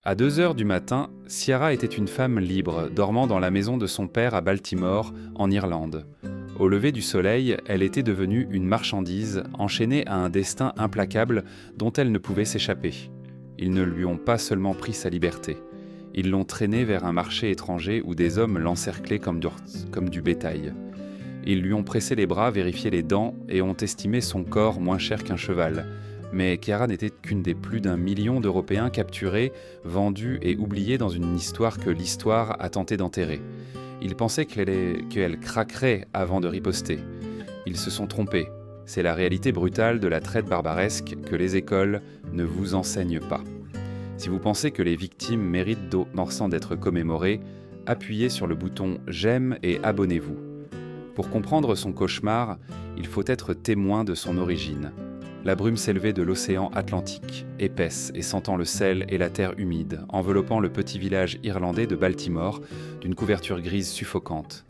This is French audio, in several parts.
À 2 heures du matin, Ciara était une femme libre, dormant dans la maison de son père à Baltimore, en Irlande. Au lever du soleil, elle était devenue une marchandise, enchaînée à un destin implacable dont elle ne pouvait s'échapper. Ils ne lui ont pas seulement pris sa liberté. Ils l'ont traînée vers un marché étranger où des hommes l'encerclaient comme du bétail. Ils lui ont pressé les bras, vérifié les dents et ont estimé son corps moins cher qu'un cheval. Mais Chiara n'était qu'une des plus d'un million d'Européens capturés, vendus et oubliés dans une histoire que l'histoire a tenté d'enterrer. Ils pensaient qu'elle craquerait avant de riposter. Ils se sont trompés. C'est la réalité brutale de la traite barbaresque que les écoles ne vous enseignent pas. Si vous pensez que les victimes méritent d'en d'être commémorées, appuyez sur le bouton « J'aime » et abonnez-vous. Pour comprendre son cauchemar, il faut être témoin de son origine. La brume s'élevait de l'océan Atlantique, épaisse et sentant le sel et la terre humide, enveloppant le petit village irlandais de Baltimore d'une couverture grise suffocante.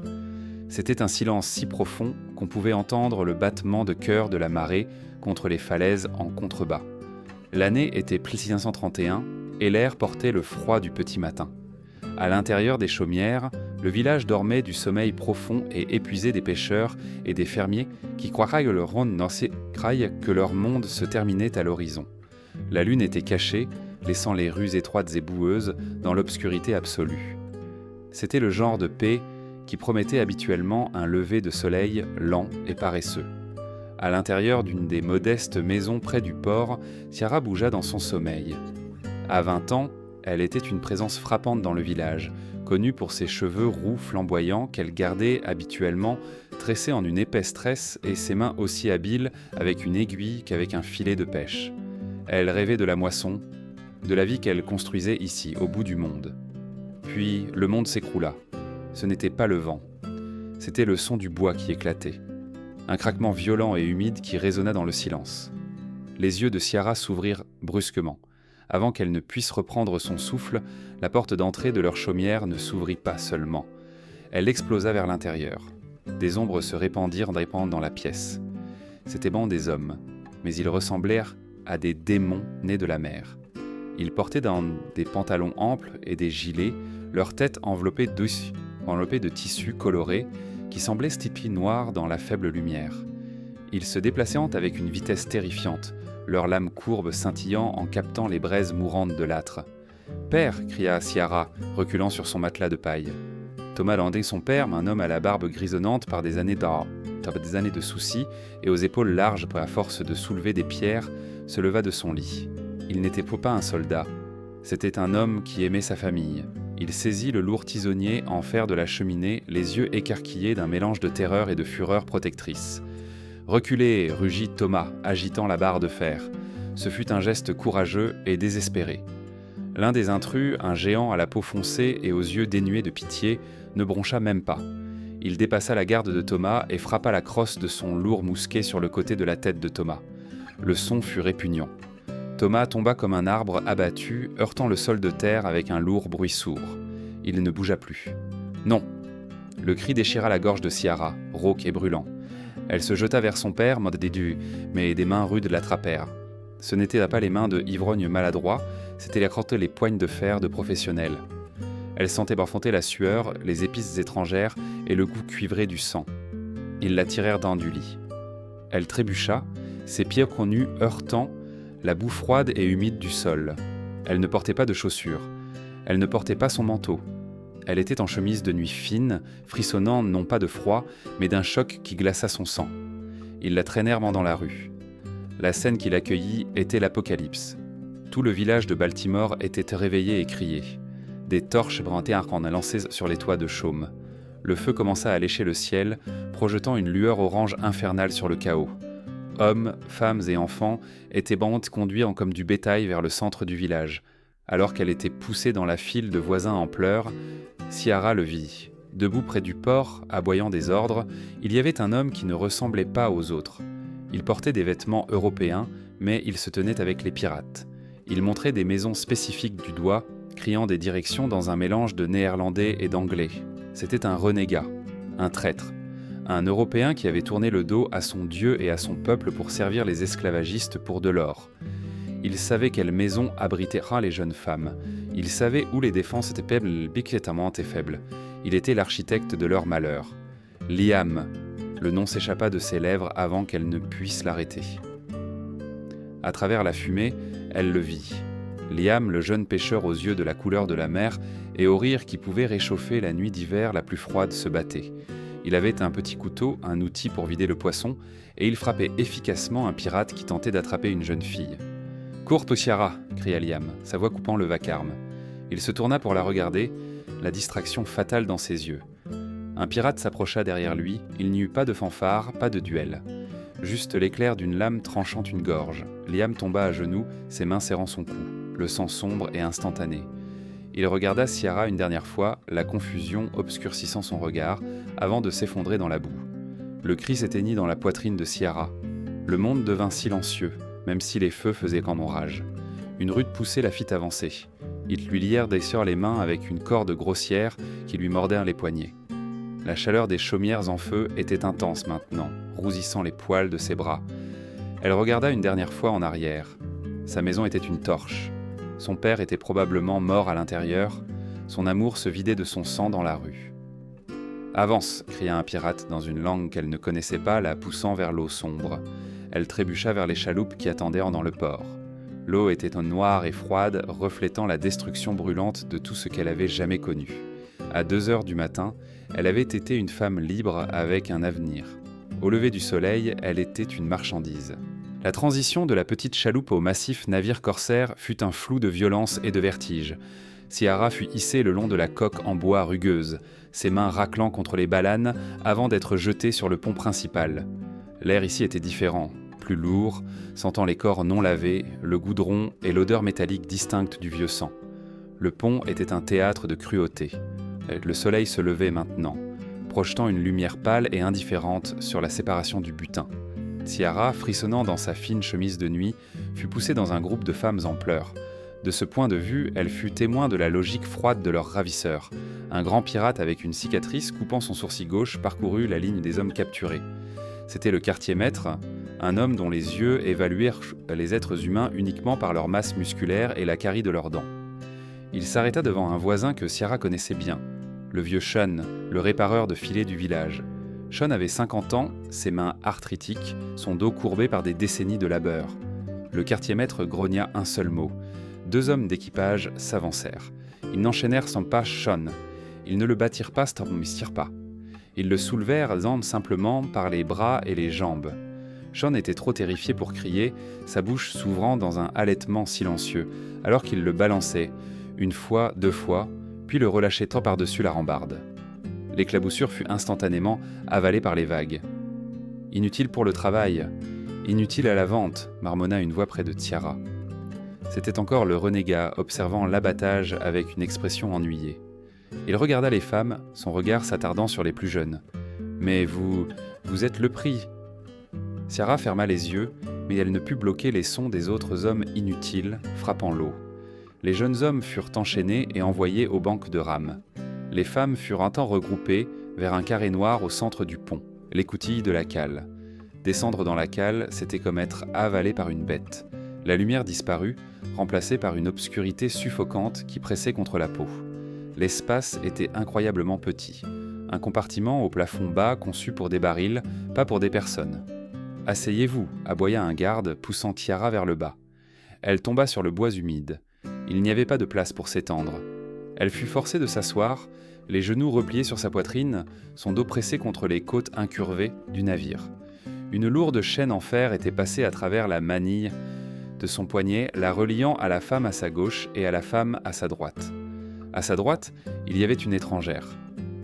C'était un silence si profond qu'on pouvait entendre le battement de cœur de la marée contre les falaises en contrebas. L'année était 1531 et l'air portait le froid du petit matin. À l'intérieur des chaumières, le village dormait du sommeil profond et épuisé des pêcheurs et des fermiers qui croiraient que leur monde se terminait à l'horizon. La lune était cachée, laissant les rues étroites et boueuses dans l'obscurité absolue. C'était le genre de paix qui promettait habituellement un lever de soleil lent et paresseux. À l'intérieur d'une des modestes maisons près du port, Ciara bougea dans son sommeil. À 20 ans, elle était une présence frappante dans le village, connue pour ses cheveux roux flamboyants qu'elle gardait habituellement tressés en une épaisse tresse et ses mains aussi habiles avec une aiguille qu'avec un filet de pêche. Elle rêvait de la moisson, de la vie qu'elle construisait ici, au bout du monde. Puis le monde s'écroula. Ce n'était pas le vent. C'était le son du bois qui éclatait. Un craquement violent et humide qui résonna dans le silence. Les yeux de Ciara s'ouvrirent brusquement. Avant qu'elle ne puisse reprendre son souffle, la porte d'entrée de leur chaumière ne s'ouvrit pas seulement. Elle explosa vers l'intérieur. Des ombres se répandirent dans la pièce. C'étaient bon des hommes, mais ils ressemblèrent à des démons nés de la mer. Ils portaient des pantalons amples et des gilets, leurs têtes enveloppées de tissus colorés qui semblaient stipis noirs dans la faible lumière. Ils se déplaçaient avec une vitesse terrifiante, leurs lames courbes scintillant en captant les braises mourantes de l'âtre. « Père !» cria Ciara, reculant sur son matelas de paille. Thomas Landais, son père, un homme à la barbe grisonnante par des années de soucis et aux épaules larges à force de soulever des pierres, se leva de son lit. Il n'était pas un soldat. C'était un homme qui aimait sa famille. Il saisit le lourd tisonnier en fer de la cheminée, les yeux écarquillés d'un mélange de terreur et de fureur protectrice. « Reculez !» rugit Thomas, agitant la barre de fer. Ce fut un geste courageux et désespéré. L'un des intrus, un géant à la peau foncée et aux yeux dénués de pitié, ne broncha même pas. Il dépassa la garde de Thomas et frappa la crosse de son lourd mousquet sur le côté de la tête de Thomas. Le son fut répugnant. Thomas tomba comme un arbre abattu, heurtant le sol de terre avec un lourd bruit sourd. Il ne bougea plus. « Non !» Le cri déchira la gorge de Ciara, rauque et brûlant. Elle se jeta vers son père, mais des mains rudes l'attrapèrent. Ce n'étaient pas les mains de ivrognes maladroits, c'était les poignes de fer de professionnels. Elle sentait bourfonter la sueur, les épices étrangères et le goût cuivré du sang. Ils la tirèrent d'un du lit. Elle trébucha, ses pieds connus heurtant la boue froide et humide du sol. Elle ne portait pas de chaussures. Elle ne portait pas son manteau. Elle était en chemise de nuit fine, frissonnant non pas de froid, mais d'un choc qui glaça son sang. Ils la traînèrent dans la rue. La scène qui l'accueillit était l'apocalypse. Tout le village de Baltimore était réveillé et criait. Des torches brintèrent en lancées sur les toits de chaume. Le feu commença à lécher le ciel, projetant une lueur orange infernale sur le chaos. Hommes, femmes et enfants étaient conduits comme du bétail vers le centre du village. Alors qu'elle était poussée dans la file de voisins en pleurs, Ciara le vit. Debout près du port, aboyant des ordres, il y avait un homme qui ne ressemblait pas aux autres. Il portait des vêtements européens, mais il se tenait avec les pirates. Il montrait des maisons spécifiques du doigt, criant des directions dans un mélange de néerlandais et d'anglais. C'était un renégat, un traître, un Européen qui avait tourné le dos à son Dieu et à son peuple pour servir les esclavagistes pour de l'or. Il savait quelle maison abritera les jeunes femmes. Il savait où les défenses étaient faibles. Il était l'architecte de leur malheur. Liam, le nom s'échappa de ses lèvres avant qu'elle ne puisse l'arrêter. À travers la fumée, elle le vit. Liam, le jeune pêcheur aux yeux de la couleur de la mer et au rire qui pouvait réchauffer la nuit d'hiver la plus froide, se battait. Il avait un petit couteau, un outil pour vider le poisson, et il frappait efficacement un pirate qui tentait d'attraper une jeune fille. « Cours, Tosiara !» cria Liam, sa voix coupant le vacarme. Il se tourna pour la regarder, la distraction fatale dans ses yeux. Un pirate s'approcha derrière lui, il n'y eut pas de fanfare, pas de duel. Juste l'éclair d'une lame tranchant une gorge. Liam tomba à genoux, ses mains serrant son cou, le sang sombre et instantané. Il regarda Ciara une dernière fois, la confusion obscurcissant son regard, avant de s'effondrer dans la boue. Le cri s'éteignit dans la poitrine de Ciara. Le monde devint silencieux, même si les feux faisaient qu'en rage. Une rude poussée la fit avancer. Ils lui lièrent d'ailleurs les mains avec une corde grossière qui lui mordait les poignets. La chaleur des chaumières en feu était intense maintenant, rougissant les poils de ses bras. Elle regarda une dernière fois en arrière. Sa maison était une torche. Son père était probablement mort à l'intérieur. Son amour se vidait de son sang dans la rue. « Avance !» cria un pirate dans une langue qu'elle ne connaissait pas, la poussant vers l'eau sombre. Elle trébucha vers les chaloupes qui attendaient dans le port. L'eau était noire et froide, reflétant la destruction brûlante de tout ce qu'elle avait jamais connu. À 2h du matin, elle avait été une femme libre avec un avenir. Au lever du soleil, elle était une marchandise. La transition de la petite chaloupe au massif navire corsaire fut un flou de violence et de vertige. Ciara fut hissée le long de la coque en bois rugueuse, ses mains raclant contre les balanes avant d'être jetée sur le pont principal. L'air ici était différent, plus lourd, sentant les corps non lavés, le goudron et l'odeur métallique distincte du vieux sang. Le pont était un théâtre de cruauté. Le soleil se levait maintenant, projetant une lumière pâle et indifférente sur la séparation du butin. Ciara, frissonnant dans sa fine chemise de nuit, fut poussée dans un groupe de femmes en pleurs. De ce point de vue, elle fut témoin de la logique froide de leur ravisseur. Un grand pirate avec une cicatrice coupant son sourcil gauche parcourut la ligne des hommes capturés. C'était le quartier-maître, un homme dont les yeux évaluèrent les êtres humains uniquement par leur masse musculaire et la carie de leurs dents. Il s'arrêta devant un voisin que Ciara connaissait bien, le vieux Sean, le répareur de filets du village. Sean avait 50 ans, ses mains arthritiques, son dos courbé par des décennies de labeur. Le quartier-maître grogna un seul mot. 2 hommes d'équipage s'avancèrent. Ils n'enchaînèrent sans pas Sean. Ils ne le battirent pas, pas. Ils le soulevèrent simplement par les bras et les jambes. Sean était trop terrifié pour crier, sa bouche s'ouvrant dans un halètement silencieux, alors qu'il le balançait, 1 fois, 2 fois, puis le relâchait tant par-dessus la rambarde. L'éclaboussure fut instantanément avalée par les vagues. « Inutile pour le travail, inutile à la vente », marmonna une voix près de Ciara. C'était encore le renégat, observant l'abattage avec une expression ennuyée. Il regarda les femmes, son regard s'attardant sur les plus jeunes. « Mais vous êtes le prix !» Ciara ferma les yeux, mais elle ne put bloquer les sons des autres hommes inutiles, frappant l'eau. Les jeunes hommes furent enchaînés et envoyés aux banques de rames. Les femmes furent un temps regroupées vers un carré noir au centre du pont, l'écoutille de la cale. Descendre dans la cale, c'était comme être avalé par une bête. La lumière disparut, remplacée par une obscurité suffocante qui pressait contre la peau. L'espace était incroyablement petit. Un compartiment au plafond bas conçu pour des barils, pas pour des personnes. « Asseyez-vous » aboya un garde, poussant Ciara vers le bas. Elle tomba sur le bois humide. Il n'y avait pas de place pour s'étendre. Elle fut forcée de s'asseoir, les genoux repliés sur sa poitrine, son dos pressé contre les côtes incurvées du navire. Une lourde chaîne en fer était passée à travers la manille de son poignet, la reliant à la femme à sa gauche et à la femme à sa droite. À sa droite, il y avait une étrangère.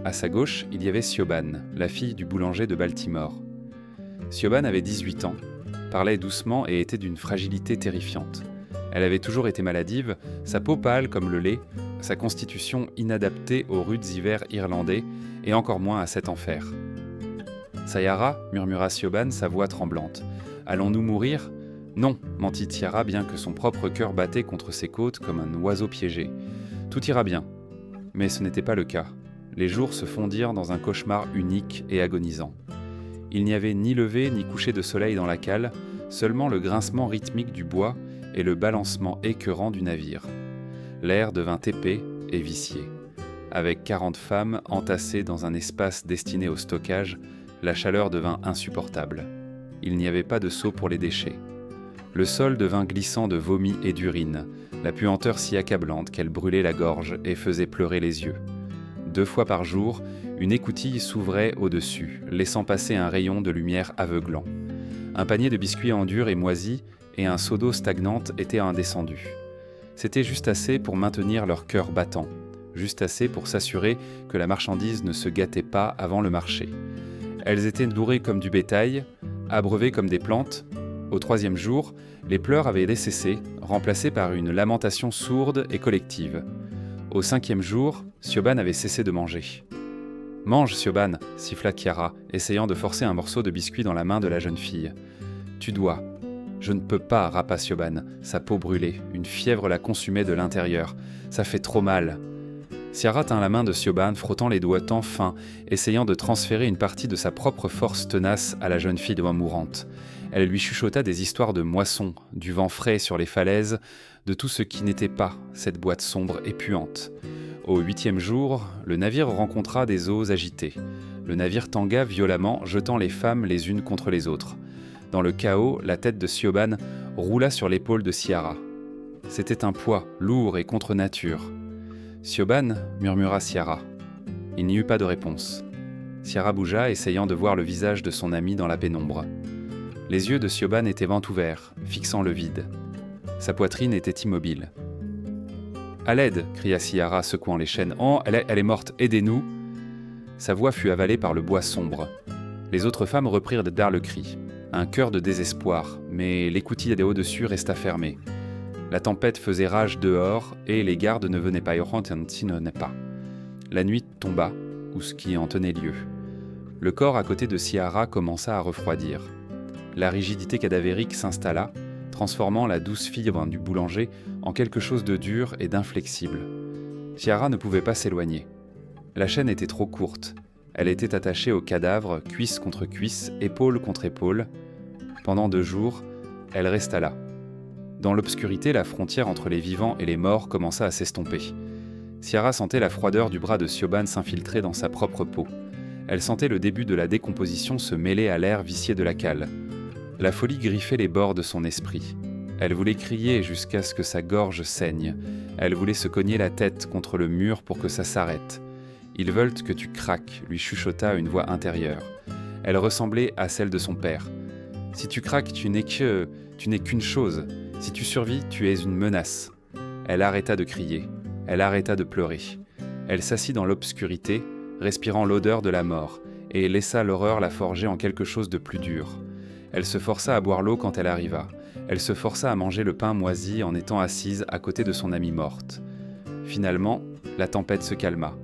À sa gauche, il y avait Siobhan, la fille du boulanger de Baltimore. Siobhan avait 18 ans, parlait doucement et était d'une fragilité terrifiante. Elle avait toujours été maladive, sa peau pâle comme le lait, sa constitution inadaptée aux rudes hivers irlandais et encore moins à cet enfer. « Sayara » murmura Siobhan, sa voix tremblante. « Allons-nous mourir ?»« Non » mentit Ciara, bien que son propre cœur battait contre ses côtes comme un oiseau piégé. « Tout ira bien. » Mais ce n'était pas le cas. Les jours se fondirent dans un cauchemar unique et agonisant. Il n'y avait ni lever ni coucher de soleil dans la cale, seulement le grincement rythmique du bois et le balancement écœurant du navire. l'air devint épais et vicié. Avec 40 femmes entassées dans un espace destiné au stockage, la chaleur devint insupportable. Il n'y avait pas de seau pour les déchets. Le sol devint glissant de vomi et d'urine, la puanteur si accablante qu'elle brûlait la gorge et faisait pleurer les yeux. 2 fois par jour, une écoutille s'ouvrait au-dessus, laissant passer un rayon de lumière aveuglant. Un panier de biscuits en dur et moisi et un seau d'eau stagnante étaient descendus. C'était juste assez pour maintenir leur cœur battant, juste assez pour s'assurer que la marchandise ne se gâtait pas avant le marché. Elles étaient nourries comme du bétail, abreuvées comme des plantes. Au 3e jour, les pleurs avaient cessé, remplacés par une lamentation sourde et collective. Au 5e jour, Siobhan avait cessé de manger. « Mange, Siobhan !» siffla Chiara, essayant de forcer un morceau de biscuit dans la main de la jeune fille. « Tu dois. »« Je ne peux pas, » rapa Siobhan, sa peau brûlée, une fièvre la consumait de l'intérieur. « Ça fait trop mal. » Ciara tint la main de Siobhan, frottant les doigts tant fins, essayant de transférer une partie de sa propre force tenace à la jeune fille mourante. Elle lui chuchota des histoires de moissons, du vent frais sur les falaises, de tout ce qui n'était pas cette boîte sombre et puante. Au 8e jour, le navire rencontra des eaux agitées. Le navire tangua violemment, jetant les femmes les unes contre les autres. Dans le chaos, la tête de Siobhan roula sur l'épaule de Ciara. C'était un poids, lourd et contre nature. « Siobhan » murmura Ciara. Il n'y eut pas de réponse. Ciara bougea, essayant de voir le visage de son amie dans la pénombre. Les yeux de Siobhan étaient vent ouverts, fixant le vide. Sa poitrine était immobile. « À l'aide !» cria Ciara, secouant les chaînes. « Oh, elle est morte, aidez-nous !» Sa voix fut avalée par le bois sombre. Les autres femmes reprirent d'art le cri. Un chœur de désespoir, mais l'écoutille des au-dessus resta fermée. La tempête faisait rage dehors et les gardes ne venaient pas. La nuit tomba, ou ce qui en tenait lieu. Le corps à côté de Ciara commença à refroidir. La rigidité cadavérique s'installa, transformant la douce fibre du boulanger en quelque chose de dur et d'inflexible. Ciara ne pouvait pas s'éloigner. La chaîne était trop courte. Elle était attachée au cadavre, cuisse contre cuisse, épaule contre épaule. Pendant 2 jours, elle resta là. Dans l'obscurité, la frontière entre les vivants et les morts commença à s'estomper. Ciara sentait la froideur du bras de Siobhan s'infiltrer dans sa propre peau. Elle sentait le début de la décomposition se mêler à l'air vicié de la cale. La folie griffait les bords de son esprit. Elle voulait crier jusqu'à ce que sa gorge saigne. Elle voulait se cogner la tête contre le mur pour que ça s'arrête. « Ils veulent que tu craques », lui chuchota une voix intérieure. Elle ressemblait à celle de son père. « Si tu craques, tu n'es qu'une chose. Si tu survis, tu es une menace. » Elle arrêta de crier. Elle arrêta de pleurer. Elle s'assit dans l'obscurité, respirant l'odeur de la mort, et laissa l'horreur la forger en quelque chose de plus dur. Elle se força à boire l'eau quand elle arriva. Elle se força à manger le pain moisi en étant assise à côté de son amie morte. Finalement, la tempête se calma.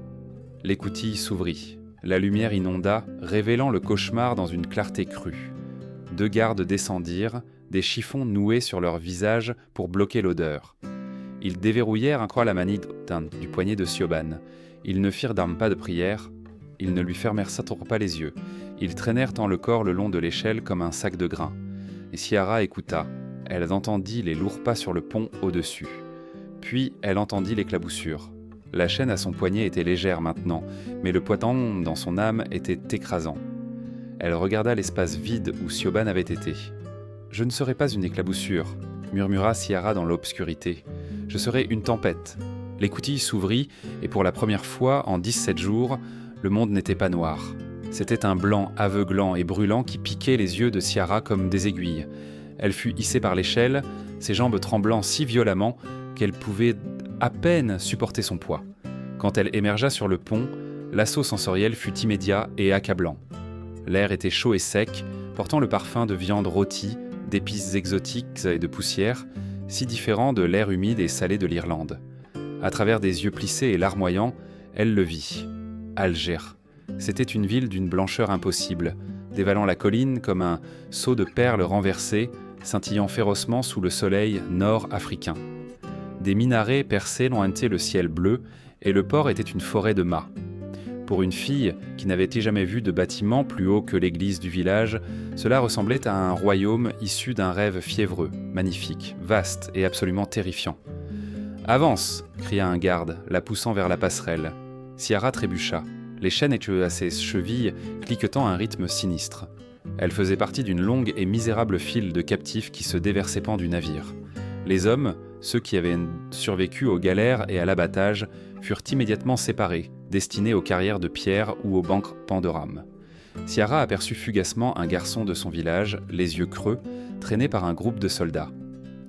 L'écoutille s'ouvrit. La lumière inonda, révélant le cauchemar dans une clarté crue. 2 gardes descendirent, des chiffons noués sur leurs visages pour bloquer l'odeur. Ils déverrouillèrent la manille du poignet de Siobhan. Ils ne firent pas de prière. Ils ne lui fermèrent surtout pas les yeux. Ils traînèrent le corps le long de l'échelle comme un sac de grains. Et Ciara écouta. Elle entendit les lourds pas sur le pont au-dessus. Puis elle entendit l'éclaboussure. La chaîne à son poignet était légère maintenant, mais le poids dans son âme était écrasant. Elle regarda l'espace vide où Siobhan avait été. « Je ne serai pas une éclaboussure », murmura Ciara dans l'obscurité. « Je serai une tempête. » L'écoutille s'ouvrit, et pour la première fois en 17 jours, le monde n'était pas noir. C'était un blanc aveuglant et brûlant qui piquait les yeux de Ciara comme des aiguilles. Elle fut hissée par l'échelle, ses jambes tremblant si violemment qu'elle pouvait à peine supporter son poids. Quand elle émergea sur le pont, l'assaut sensoriel fut immédiat et accablant. L'air était chaud et sec, portant le parfum de viande rôtie, d'épices exotiques et de poussière, si différent de l'air humide et salé de l'Irlande. À travers des yeux plissés et larmoyants, elle le vit. Alger. C'était une ville d'une blancheur impossible, dévalant la colline comme un seau de perles renversées, scintillant férocement sous le soleil nord-africain. Des minarets percés lointaient le ciel bleu, et le port était une forêt de mâts. Pour une fille qui n'avait jamais vu de bâtiment plus haut que l'église du village, cela ressemblait à un royaume issu d'un rêve fiévreux, magnifique, vaste et absolument terrifiant. Avance !» cria un garde, la poussant vers la passerelle. Ciara trébucha. Les chaînes étaient à ses chevilles, cliquetant à un rythme sinistre. Elle faisait partie d'une longue et misérable file de captifs qui se déversaient pan du navire. Les hommes, ceux qui avaient survécu aux galères et à l'abattage, furent immédiatement séparés, destinés aux carrières de pierre ou aux bancs pans de rames. Ciara aperçut fugacement un garçon de son village, les yeux creux, traîné par un groupe de soldats.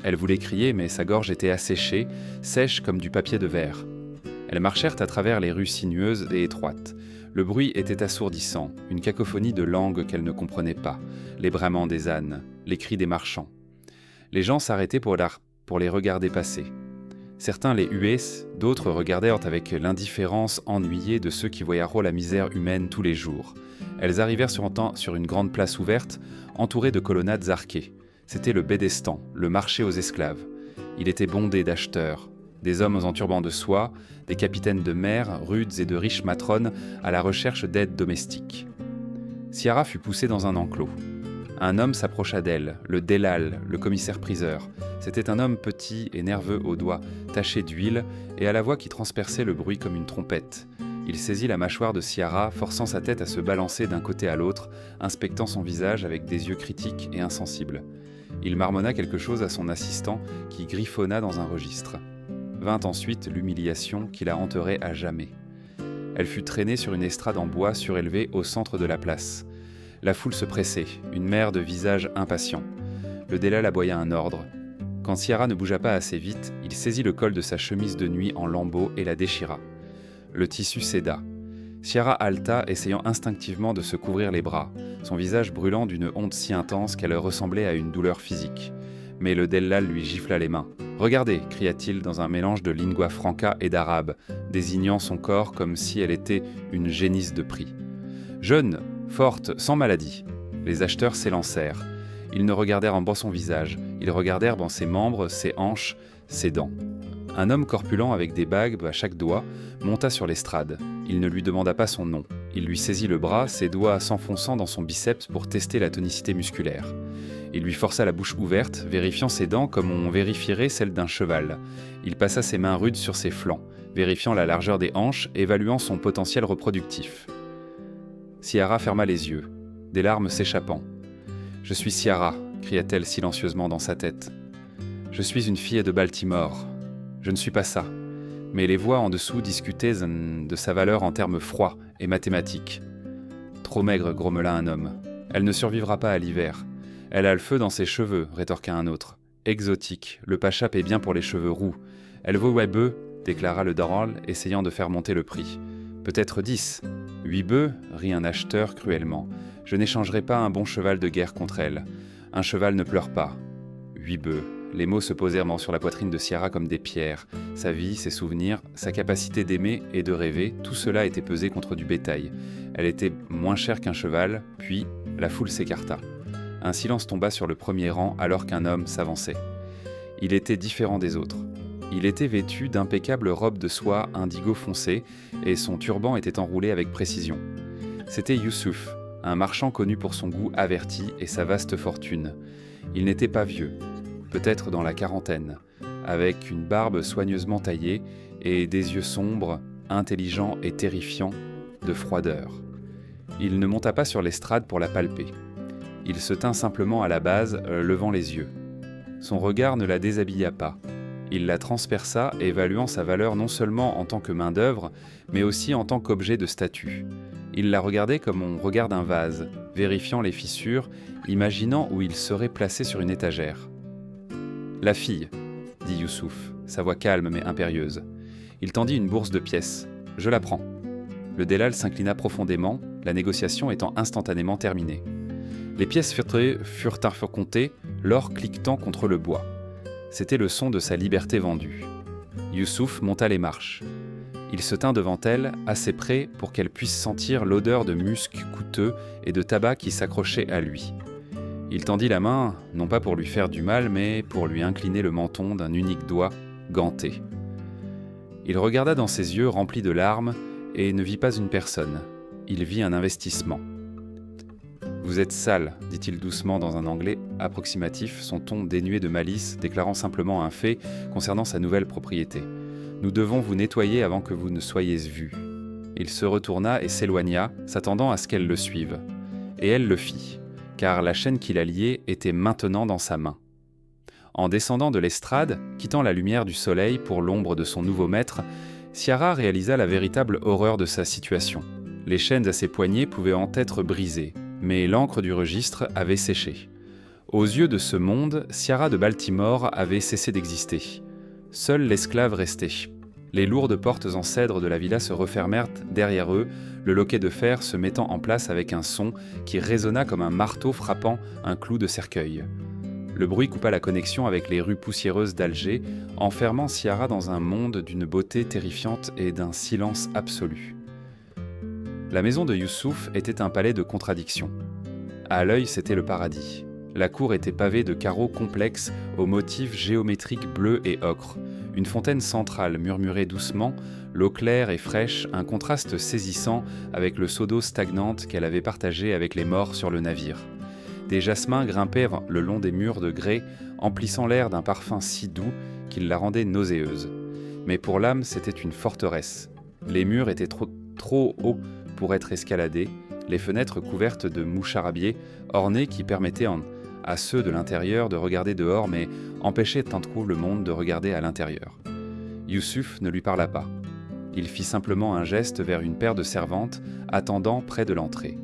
Elle voulait crier, mais sa gorge était asséchée, sèche comme du papier de verre. Elles marchèrent à travers les rues sinueuses et étroites. Le bruit était assourdissant, une cacophonie de langues qu'elle ne comprenait pas, les braiements des ânes, les cris des marchands. Les gens s'arrêtaient pour les regarder passer. Certains les huaient, d'autres regardèrent avec l'indifférence ennuyée de ceux qui voyagent la misère humaine tous les jours. Elles arrivèrent sur une grande place ouverte, entourée de colonnades arquées. C'était le Bédestan, le marché aux esclaves. Il était bondé d'acheteurs, des hommes en turbans de soie, des capitaines de mer, rudes et de riches matrones à la recherche d'aides domestiques. Ciara fut poussée dans un enclos. Un homme s'approcha d'elle, le Dellal, le commissaire-priseur. C'était un homme petit et nerveux aux doigts, taché d'huile, et à la voix qui transperçait le bruit comme une trompette. Il saisit la mâchoire de Ciara, forçant sa tête à se balancer d'un côté à l'autre, inspectant son visage avec des yeux critiques et insensibles. Il marmonna quelque chose à son assistant, qui griffonna dans un registre. Vint ensuite l'humiliation qui la hanterait à jamais. Elle fut traînée sur une estrade en bois surélevée au centre de la place. La foule se pressait, une mer de visages impatients. Le Dellal aboya un ordre. Quand Ciara ne bougea pas assez vite, il saisit le col de sa chemise de nuit en lambeaux et la déchira. Le tissu céda. Ciara haleta, essayant instinctivement de se couvrir les bras, son visage brûlant d'une honte si intense qu'elle ressemblait à une douleur physique. Mais le Dellal lui gifla les mains. « Regardez !» cria-t-il dans un mélange de lingua franca et d'arabe, désignant son corps comme si elle était une génisse de prix. Jeune, forte, sans maladie. Les acheteurs s'élancèrent. Ils ne regardèrent en bas son visage, ils regardèrent dans ses membres, ses hanches, ses dents. Un homme corpulent avec des bagues à chaque doigt monta sur l'estrade. Il ne lui demanda pas son nom. Il lui saisit le bras, ses doigts s'enfonçant dans son biceps pour tester la tonicité musculaire. Il lui força la bouche ouverte, vérifiant ses dents comme on vérifierait celles d'un cheval. Il passa ses mains rudes sur ses flancs, vérifiant la largeur des hanches, évaluant son potentiel reproductif. Ciara ferma les yeux, des larmes s'échappant. « Je suis Ciara », cria-t-elle silencieusement dans sa tête. « Je suis une fille de Baltimore. Je ne suis pas ça. » Mais les voix en dessous discutaient de sa valeur en termes froids et mathématiques. « Trop maigre, grommela un homme. Elle ne survivra pas à l'hiver. Elle a le feu dans ses cheveux, rétorqua un autre. Exotique, le pacha paie bien pour les cheveux roux. Elle vaut 8 bœufs, déclara le Daral, essayant de faire monter le prix. Peut-être 10. 8 bœufs, rit un acheteur cruellement. Je n'échangerai pas un bon cheval de guerre contre elle. Un cheval ne pleure pas. 8 bœufs. Les mots se posèrent sur la poitrine de Ciara comme des pierres. Sa vie, ses souvenirs, sa capacité d'aimer et de rêver, tout cela était pesé contre du bétail. Elle était moins chère qu'un cheval, puis la foule s'écarta. Un silence tomba sur le premier rang alors qu'un homme s'avançait. Il était différent des autres. Il était vêtu d'impeccables robes de soie indigo foncé et son turban était enroulé avec précision. C'était Youssouf, un marchand connu pour son goût averti et sa vaste fortune. Il n'était pas vieux, peut-être dans la quarantaine, avec une barbe soigneusement taillée et des yeux sombres, intelligents et terrifiants de froideur. Il ne monta pas sur l'estrade pour la palper. Il se tint simplement à la base, levant les yeux. Son regard ne la déshabilla pas. Il la transperça, évaluant sa valeur non seulement en tant que main-d'œuvre, mais aussi en tant qu'objet de statut. Il la regardait comme on regarde un vase, vérifiant les fissures, imaginant où il serait placé sur une étagère. « La fille », dit Youssouf, sa voix calme mais impérieuse. Il tendit une bourse de pièces. « Je la prends. » Le Dellal s'inclina profondément, la négociation étant instantanément terminée. Les pièces furent comptées, l'or cliquetant contre le bois. C'était le son de sa liberté vendue. Youssouf monta les marches. Il se tint devant elle, assez près pour qu'elle puisse sentir l'odeur de musc coûteux et de tabac qui s'accrochait à lui. Il tendit la main, non pas pour lui faire du mal, mais pour lui incliner le menton d'un unique doigt, ganté. Il regarda dans ses yeux remplis de larmes et ne vit pas une personne. Il vit un investissement. « Vous êtes sale », dit-il doucement dans un anglais approximatif, son ton dénué de malice, déclarant simplement un fait concernant sa nouvelle propriété. « Nous devons vous nettoyer avant que vous ne soyez vus. » Il se retourna et s'éloigna, s'attendant à ce qu'elle le suive. Et elle le fit, car la chaîne qui la liait était maintenant dans sa main. En descendant de l'estrade, quittant la lumière du soleil pour l'ombre de son nouveau maître, Ciara réalisa la véritable horreur de sa situation. Les chaînes à ses poignets pouvaient en être brisées, mais l'encre du registre avait séché. Aux yeux de ce monde, Ciara de Baltimore avait cessé d'exister. Seul l'esclave restait. Les lourdes portes en cèdre de la villa se refermèrent derrière eux, le loquet de fer se mettant en place avec un son qui résonna comme un marteau frappant un clou de cercueil. Le bruit coupa la connexion avec les rues poussiéreuses d'Alger, enfermant Ciara dans un monde d'une beauté terrifiante et d'un silence absolu. La maison de Youssouf était un palais de contradictions. À l'œil, c'était le paradis. La cour était pavée de carreaux complexes aux motifs géométriques bleus et ocre. Une fontaine centrale murmurait doucement, l'eau claire et fraîche, un contraste saisissant avec le seau d'eau stagnante qu'elle avait partagé avec les morts sur le navire. Des jasmins grimpèrent le long des murs de grès, emplissant l'air d'un parfum si doux qu'il la rendait nauséeuse. Mais pour l'âme, c'était une forteresse. Les murs étaient trop hauts pour être escaladés, les fenêtres couvertes de moucharabiés ornés qui permettaient à ceux de l'intérieur de regarder dehors, mais empêchaient un trou le monde de regarder à l'intérieur. Youssouf ne lui parla pas. Il fit simplement un geste vers une paire de servantes attendant près de l'entrée.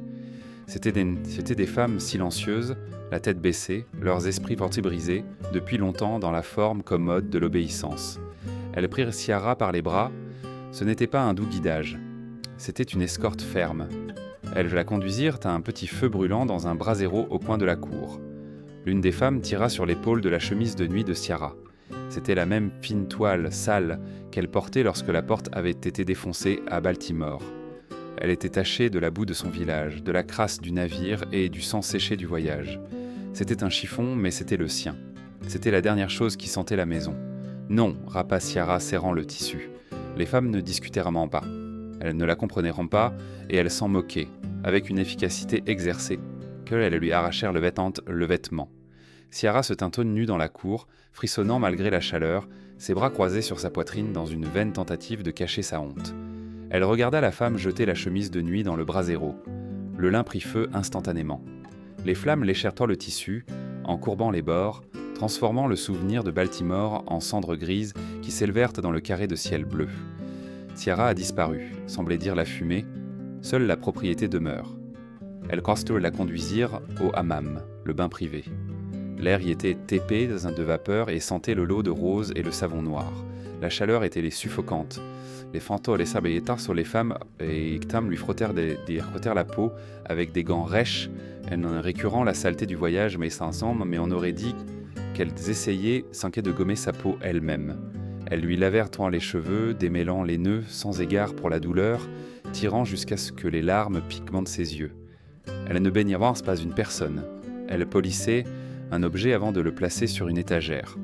C'étaient des femmes silencieuses, la tête baissée, leurs esprits portés brisés, depuis longtemps dans la forme commode de l'obéissance. Elles prirent Ciara par les bras. Ce n'était pas un doux guidage. C'était une escorte ferme. Elles la conduisirent à un petit feu brûlant dans un brasero au coin de la cour. L'une des femmes tira sur l'épaule de la chemise de nuit de Ciara. C'était la même fine toile sale qu'elle portait lorsque la porte avait été défoncée à Baltimore. Elle était tachée de la boue de son village, de la crasse du navire et du sang séché du voyage. C'était un chiffon, mais c'était le sien. C'était la dernière chose qui sentait la maison. Non, rapa Ciara serrant le tissu. Les femmes ne discutèrent pas. Elles ne la comprenaient pas et elles s'en moquaient, avec une efficacité exercée, qu'elles lui arrachèrent le vêtement. Ciara se tint nue dans la cour, frissonnant malgré la chaleur, ses bras croisés sur sa poitrine dans une vaine tentative de cacher sa honte. Elle regarda la femme jeter la chemise de nuit dans le brasero. Le lin prit feu instantanément. Les flammes léchèrent le tissu, en courbant les bords, transformant le souvenir de Baltimore en cendres grises qui s'élevèrent dans le carré de ciel bleu. Ciara a disparu, semblait dire la fumée. Seule la propriété demeure. Elles la conduisirent au hammam, le bain privé. L'air y était épais de vapeur et sentait le lot de rose et le savon noir. La chaleur était les suffocante. Les fantômes les sabayetars sur les femmes et Iktam lui frottèrent la peau avec des gants rêches, en récurrent la saleté du voyage mais on aurait dit qu'elles essayaient sans qu'elle de gommer sa peau elle-même. Elles lui lavèrent les cheveux, démêlant les nœuds sans égard pour la douleur, tirant jusqu'à ce que les larmes pigmentent ses yeux. Elle ne baignait pas une personne. Elle polissait un objet avant de le placer sur une étagère.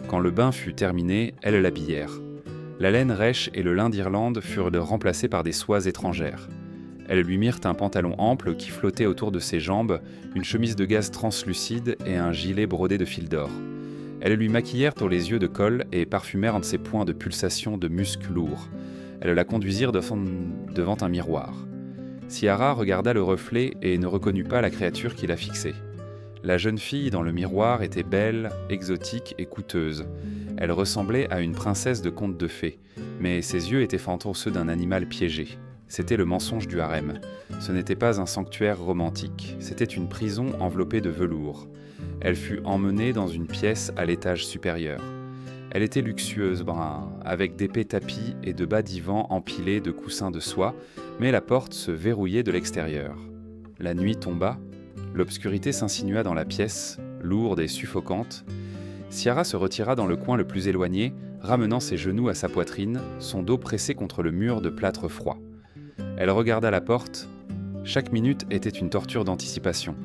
Quand le bain fut terminé, elles l'habillèrent. La laine rêche et le lin d'Irlande furent remplacés par des soies étrangères. Elles lui mirent un pantalon ample qui flottait autour de ses jambes, une chemise de gaze translucide et un gilet brodé de fil d'or. Elles lui maquillèrent les yeux de colle et parfumèrent un de ses points de pulsation de muscles lourds. Elles la conduisirent devant un miroir. Ciara regarda le reflet et ne reconnut pas la créature qui la fixait. La jeune fille dans le miroir était belle, exotique et coûteuse. Elle ressemblait à une princesse de conte de fées, mais ses yeux étaient ceux d'un animal piégé. C'était le mensonge du harem. Ce n'était pas un sanctuaire romantique, c'était une prison enveloppée de velours. Elle fut emmenée dans une pièce à l'étage supérieur. Elle était luxueuse, avec d'épais tapis et de bas divans empilés de coussins de soie, mais la porte se verrouillait de l'extérieur. La nuit tomba, l'obscurité s'insinua dans la pièce, lourde et suffocante. Ciara se retira dans le coin le plus éloigné, ramenant ses genoux à sa poitrine, son dos pressé contre le mur de plâtre froid. Elle regarda la porte. Chaque minute était une torture d'anticipation.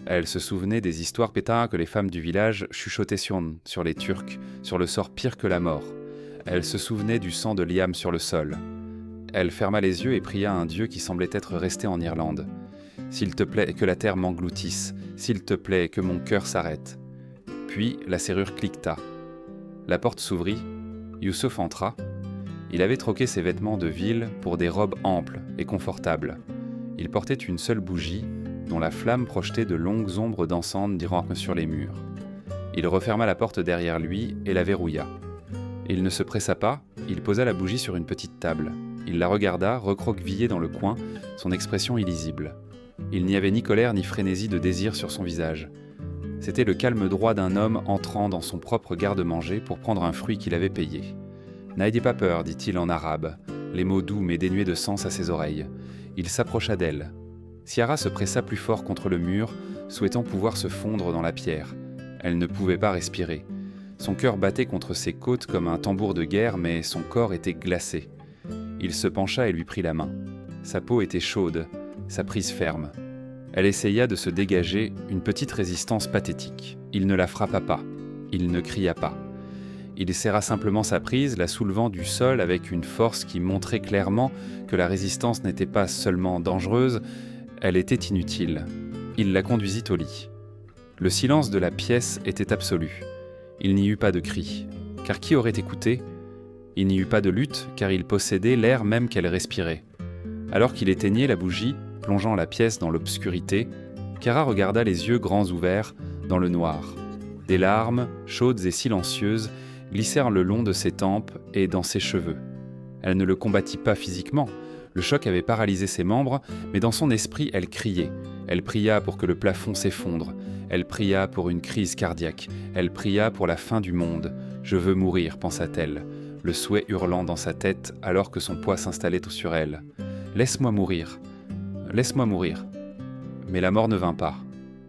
Elle se souvenait des histoires pétards que les femmes du village chuchotaient sur les Turcs, sur le sort pire que la mort. Elle se souvenait du sang de Liam sur le sol. Elle ferma les yeux et pria un dieu qui semblait être resté en Irlande. S'il te plaît, que la terre m'engloutisse. S'il te plaît, que mon cœur s'arrête. » Puis la serrure cliqueta. La porte s'ouvrit. Youssouf entra. Il avait troqué ses vêtements de ville pour des robes amples et confortables. Il portait une seule bougie, dont la flamme projetait de longues ombres dansantes d'irampes sur les murs. Il referma la porte derrière lui et la verrouilla. Il ne se pressa pas, il posa la bougie sur une petite table. Il la regarda, recroquevillé dans le coin, son expression illisible. Il n'y avait ni colère ni frénésie de désir sur son visage. C'était le calme droit d'un homme entrant dans son propre garde-manger pour prendre un fruit qu'il avait payé. « N'ayez pas peur, dit-il en arabe, les mots doux mais dénués de sens à ses oreilles. Il s'approcha d'elle. Ciara se pressa plus fort contre le mur, souhaitant pouvoir se fondre dans la pierre. Elle ne pouvait pas respirer. Son cœur battait contre ses côtes comme un tambour de guerre, mais son corps était glacé. Il se pencha et lui prit la main. Sa peau était chaude, sa prise ferme. Elle essaya de se dégager, une petite résistance pathétique. Il ne la frappa pas. Il ne cria pas. Il serra simplement sa prise, la soulevant du sol avec une force qui montrait clairement que la résistance n'était pas seulement dangereuse, elle était inutile. Il la conduisit au lit. Le silence de la pièce était absolu. Il n'y eut pas de cri, car qui aurait écouté ? Il n'y eut pas de lutte, car il possédait l'air même qu'elle respirait. Alors qu'il éteignait la bougie, plongeant la pièce dans l'obscurité, Chiara regarda les yeux grands ouverts dans le noir. Des larmes, chaudes et silencieuses, glissèrent le long de ses tempes et dans ses cheveux. Elle ne le combattit pas physiquement, le choc avait paralysé ses membres, mais dans son esprit elle criait. Elle pria pour que le plafond s'effondre, elle pria pour une crise cardiaque, elle pria pour la fin du monde. « Je veux mourir », pensa-t-elle, le souhait hurlant dans sa tête alors que son poids s'installait sur elle. « Laisse-moi mourir, laisse-moi mourir ». Mais la mort ne vint pas.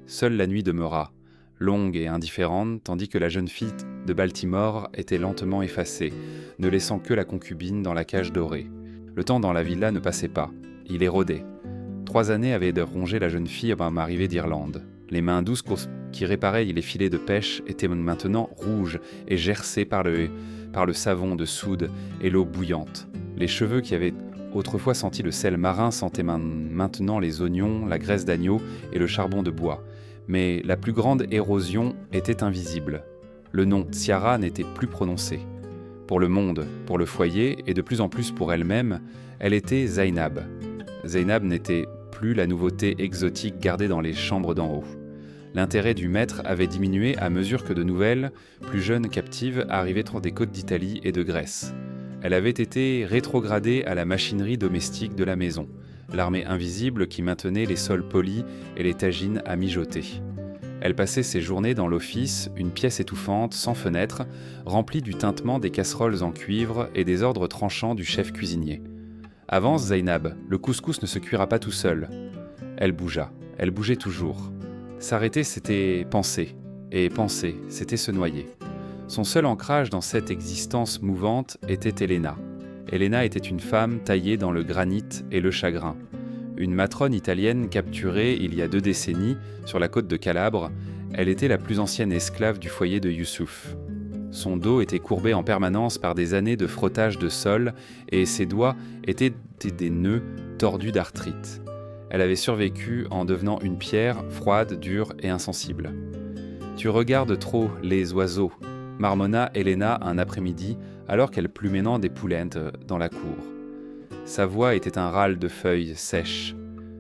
Seule la nuit demeura, longue et indifférente, tandis que la jeune fille de Baltimore était lentement effacée, ne laissant que la concubine dans la cage dorée. Le temps dans la villa ne passait pas. Il érodait. 3 années avaient rongé la jeune fille avant l'arrivée d'Irlande. Les mains douces qui réparaient les filets de pêche étaient maintenant rouges et gercées par le savon de soude et l'eau bouillante. Les cheveux qui avaient autrefois senti le sel marin sentaient maintenant les oignons, la graisse d'agneau et le charbon de bois. Mais la plus grande érosion était invisible. Le nom Ciara n'était plus prononcé. Pour le monde, pour le foyer et de plus en plus pour elle-même, elle était Zainab. Zainab n'était plus la nouveauté exotique gardée dans les chambres d'en haut. L'intérêt du maître avait diminué à mesure que de nouvelles, plus jeunes captives arrivaient des côtes d'Italie et de Grèce. Elle avait été rétrogradée à la machinerie domestique de la maison, l'armée invisible qui maintenait les sols polis et les tagines à mijoter. Elle passait ses journées dans l'office, une pièce étouffante, sans fenêtre, remplie du tintement des casseroles en cuivre et des ordres tranchants du chef cuisinier. « Avance, Zainab, le couscous ne se cuira pas tout seul. » Elle bougeait toujours. S'arrêter, c'était penser, et penser, c'était se noyer. Son seul ancrage dans cette existence mouvante était Elena. Elena était une femme taillée dans le granit et le chagrin. Une matrone italienne capturée il y a 2 décennies sur la côte de Calabre, elle était la plus ancienne esclave du foyer de Youssouf. Son dos était courbé en permanence par des années de frottage de sol et ses doigts étaient des nœuds tordus d'arthrite. Elle avait survécu en devenant une pierre froide, dure et insensible. « Tu regardes trop les oiseaux », marmonna Elena un après-midi alors qu'elle plumait des poulettes dans la cour. Sa voix était un râle de feuilles sèches.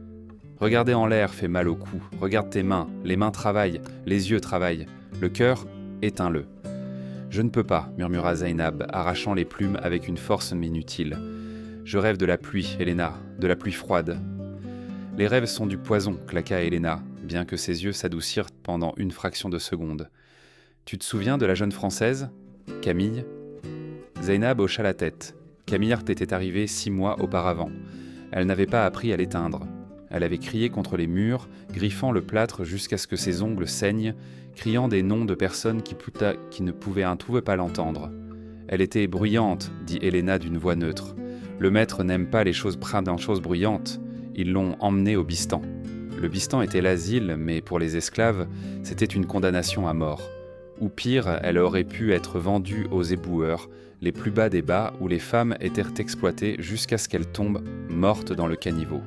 « Regarder en l'air fait mal au cou. Regarde tes mains. Les mains travaillent. Les yeux travaillent. Le cœur, éteins-le. » « Je ne peux pas, murmura Zainab, arrachant les plumes avec une force inutile. « Je rêve de la pluie, Elena, de la pluie froide. »« Les rêves sont du poison, claqua Elena, bien que ses yeux s'adoucirent pendant une fraction de seconde. « Tu te souviens de la jeune Française, Camille ?» Zainab hocha la tête. Camille était arrivée 6 mois auparavant. Elle n'avait pas appris à l'éteindre. Elle avait crié contre les murs, griffant le plâtre jusqu'à ce que ses ongles saignent, criant des noms de personnes qui ne pouvaient pas l'entendre. Elle était bruyante, dit Elena d'une voix neutre. Le maître n'aime pas les choses bruyantes. Ils l'ont emmenée au Bistan. Le Bistan était l'asile, mais pour les esclaves, c'était une condamnation à mort. Ou pire, elle aurait pu être vendue aux éboueurs, les plus bas des bas, où les femmes étaient exploitées jusqu'à ce qu'elles tombent mortes dans le caniveau.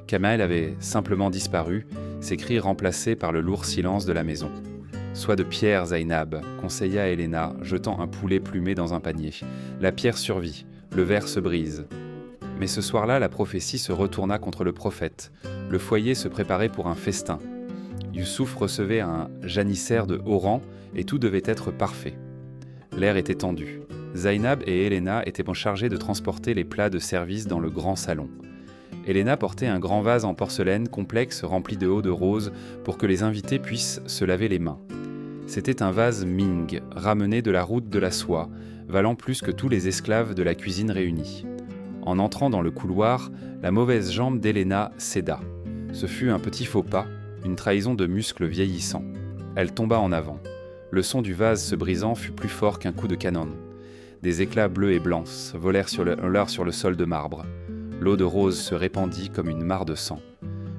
Kamel avait simplement disparu, ses cris remplacés par le lourd silence de la maison. « Sois de pierre, Zainab », conseilla Elena, jetant un poulet plumé dans un panier. La pierre survit, le verre se brise. Mais ce soir-là, la prophétie se retourna contre le prophète. Le foyer se préparait pour un festin. Youssouf recevait un janissaire de haut rang et tout devait être parfait. L'air était tendu. Zainab et Elena étaient chargées de transporter les plats de service dans le grand salon. Elena portait un grand vase en porcelaine complexe rempli de eau de rose pour que les invités puissent se laver les mains. C'était un vase Ming, ramené de la route de la soie, valant plus que tous les esclaves de la cuisine réunis. En entrant dans le couloir, la mauvaise jambe d'Elena céda. Ce fut un petit faux pas, une trahison de muscles vieillissants. Elle tomba en avant. Le son du vase se brisant fut plus fort qu'un coup de canon. Des éclats bleus et blancs volèrent sur le sol de marbre. L'eau de rose se répandit comme une mare de sang.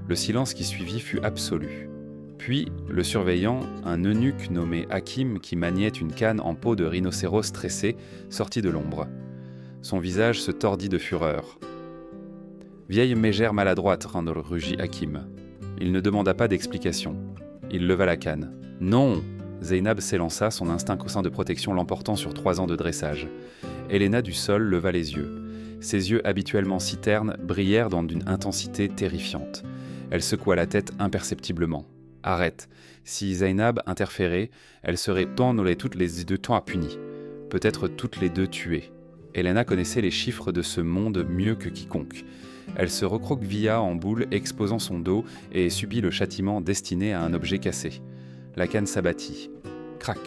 Le silence qui suivit fut absolu. Puis, le surveillant, un eunuque nommé Hakim qui maniait une canne en peau de rhinocéros tressé, sortit de l'ombre. Son visage se tordit de fureur. « Vieille mégère maladroite » rugit Hakim. Il ne demanda pas d'explication. Il leva la canne. « Non !» Zainab s'élança, son instinct coussin de protection l'emportant sur 3 ans de dressage. Elena du sol leva les yeux. Ses yeux habituellement si ternes brillèrent d'une intensité terrifiante. Elle secoua la tête imperceptiblement. « Arrête ! Si Zainab interférait, elle serait toutes les 2 temps punie. Peut-être toutes les 2 tuées. » Elena connaissait les chiffres de ce monde mieux que quiconque. Elle se recroquevilla en boule, exposant son dos, et subit le châtiment destiné à un objet cassé. La canne s'abattit. Crac!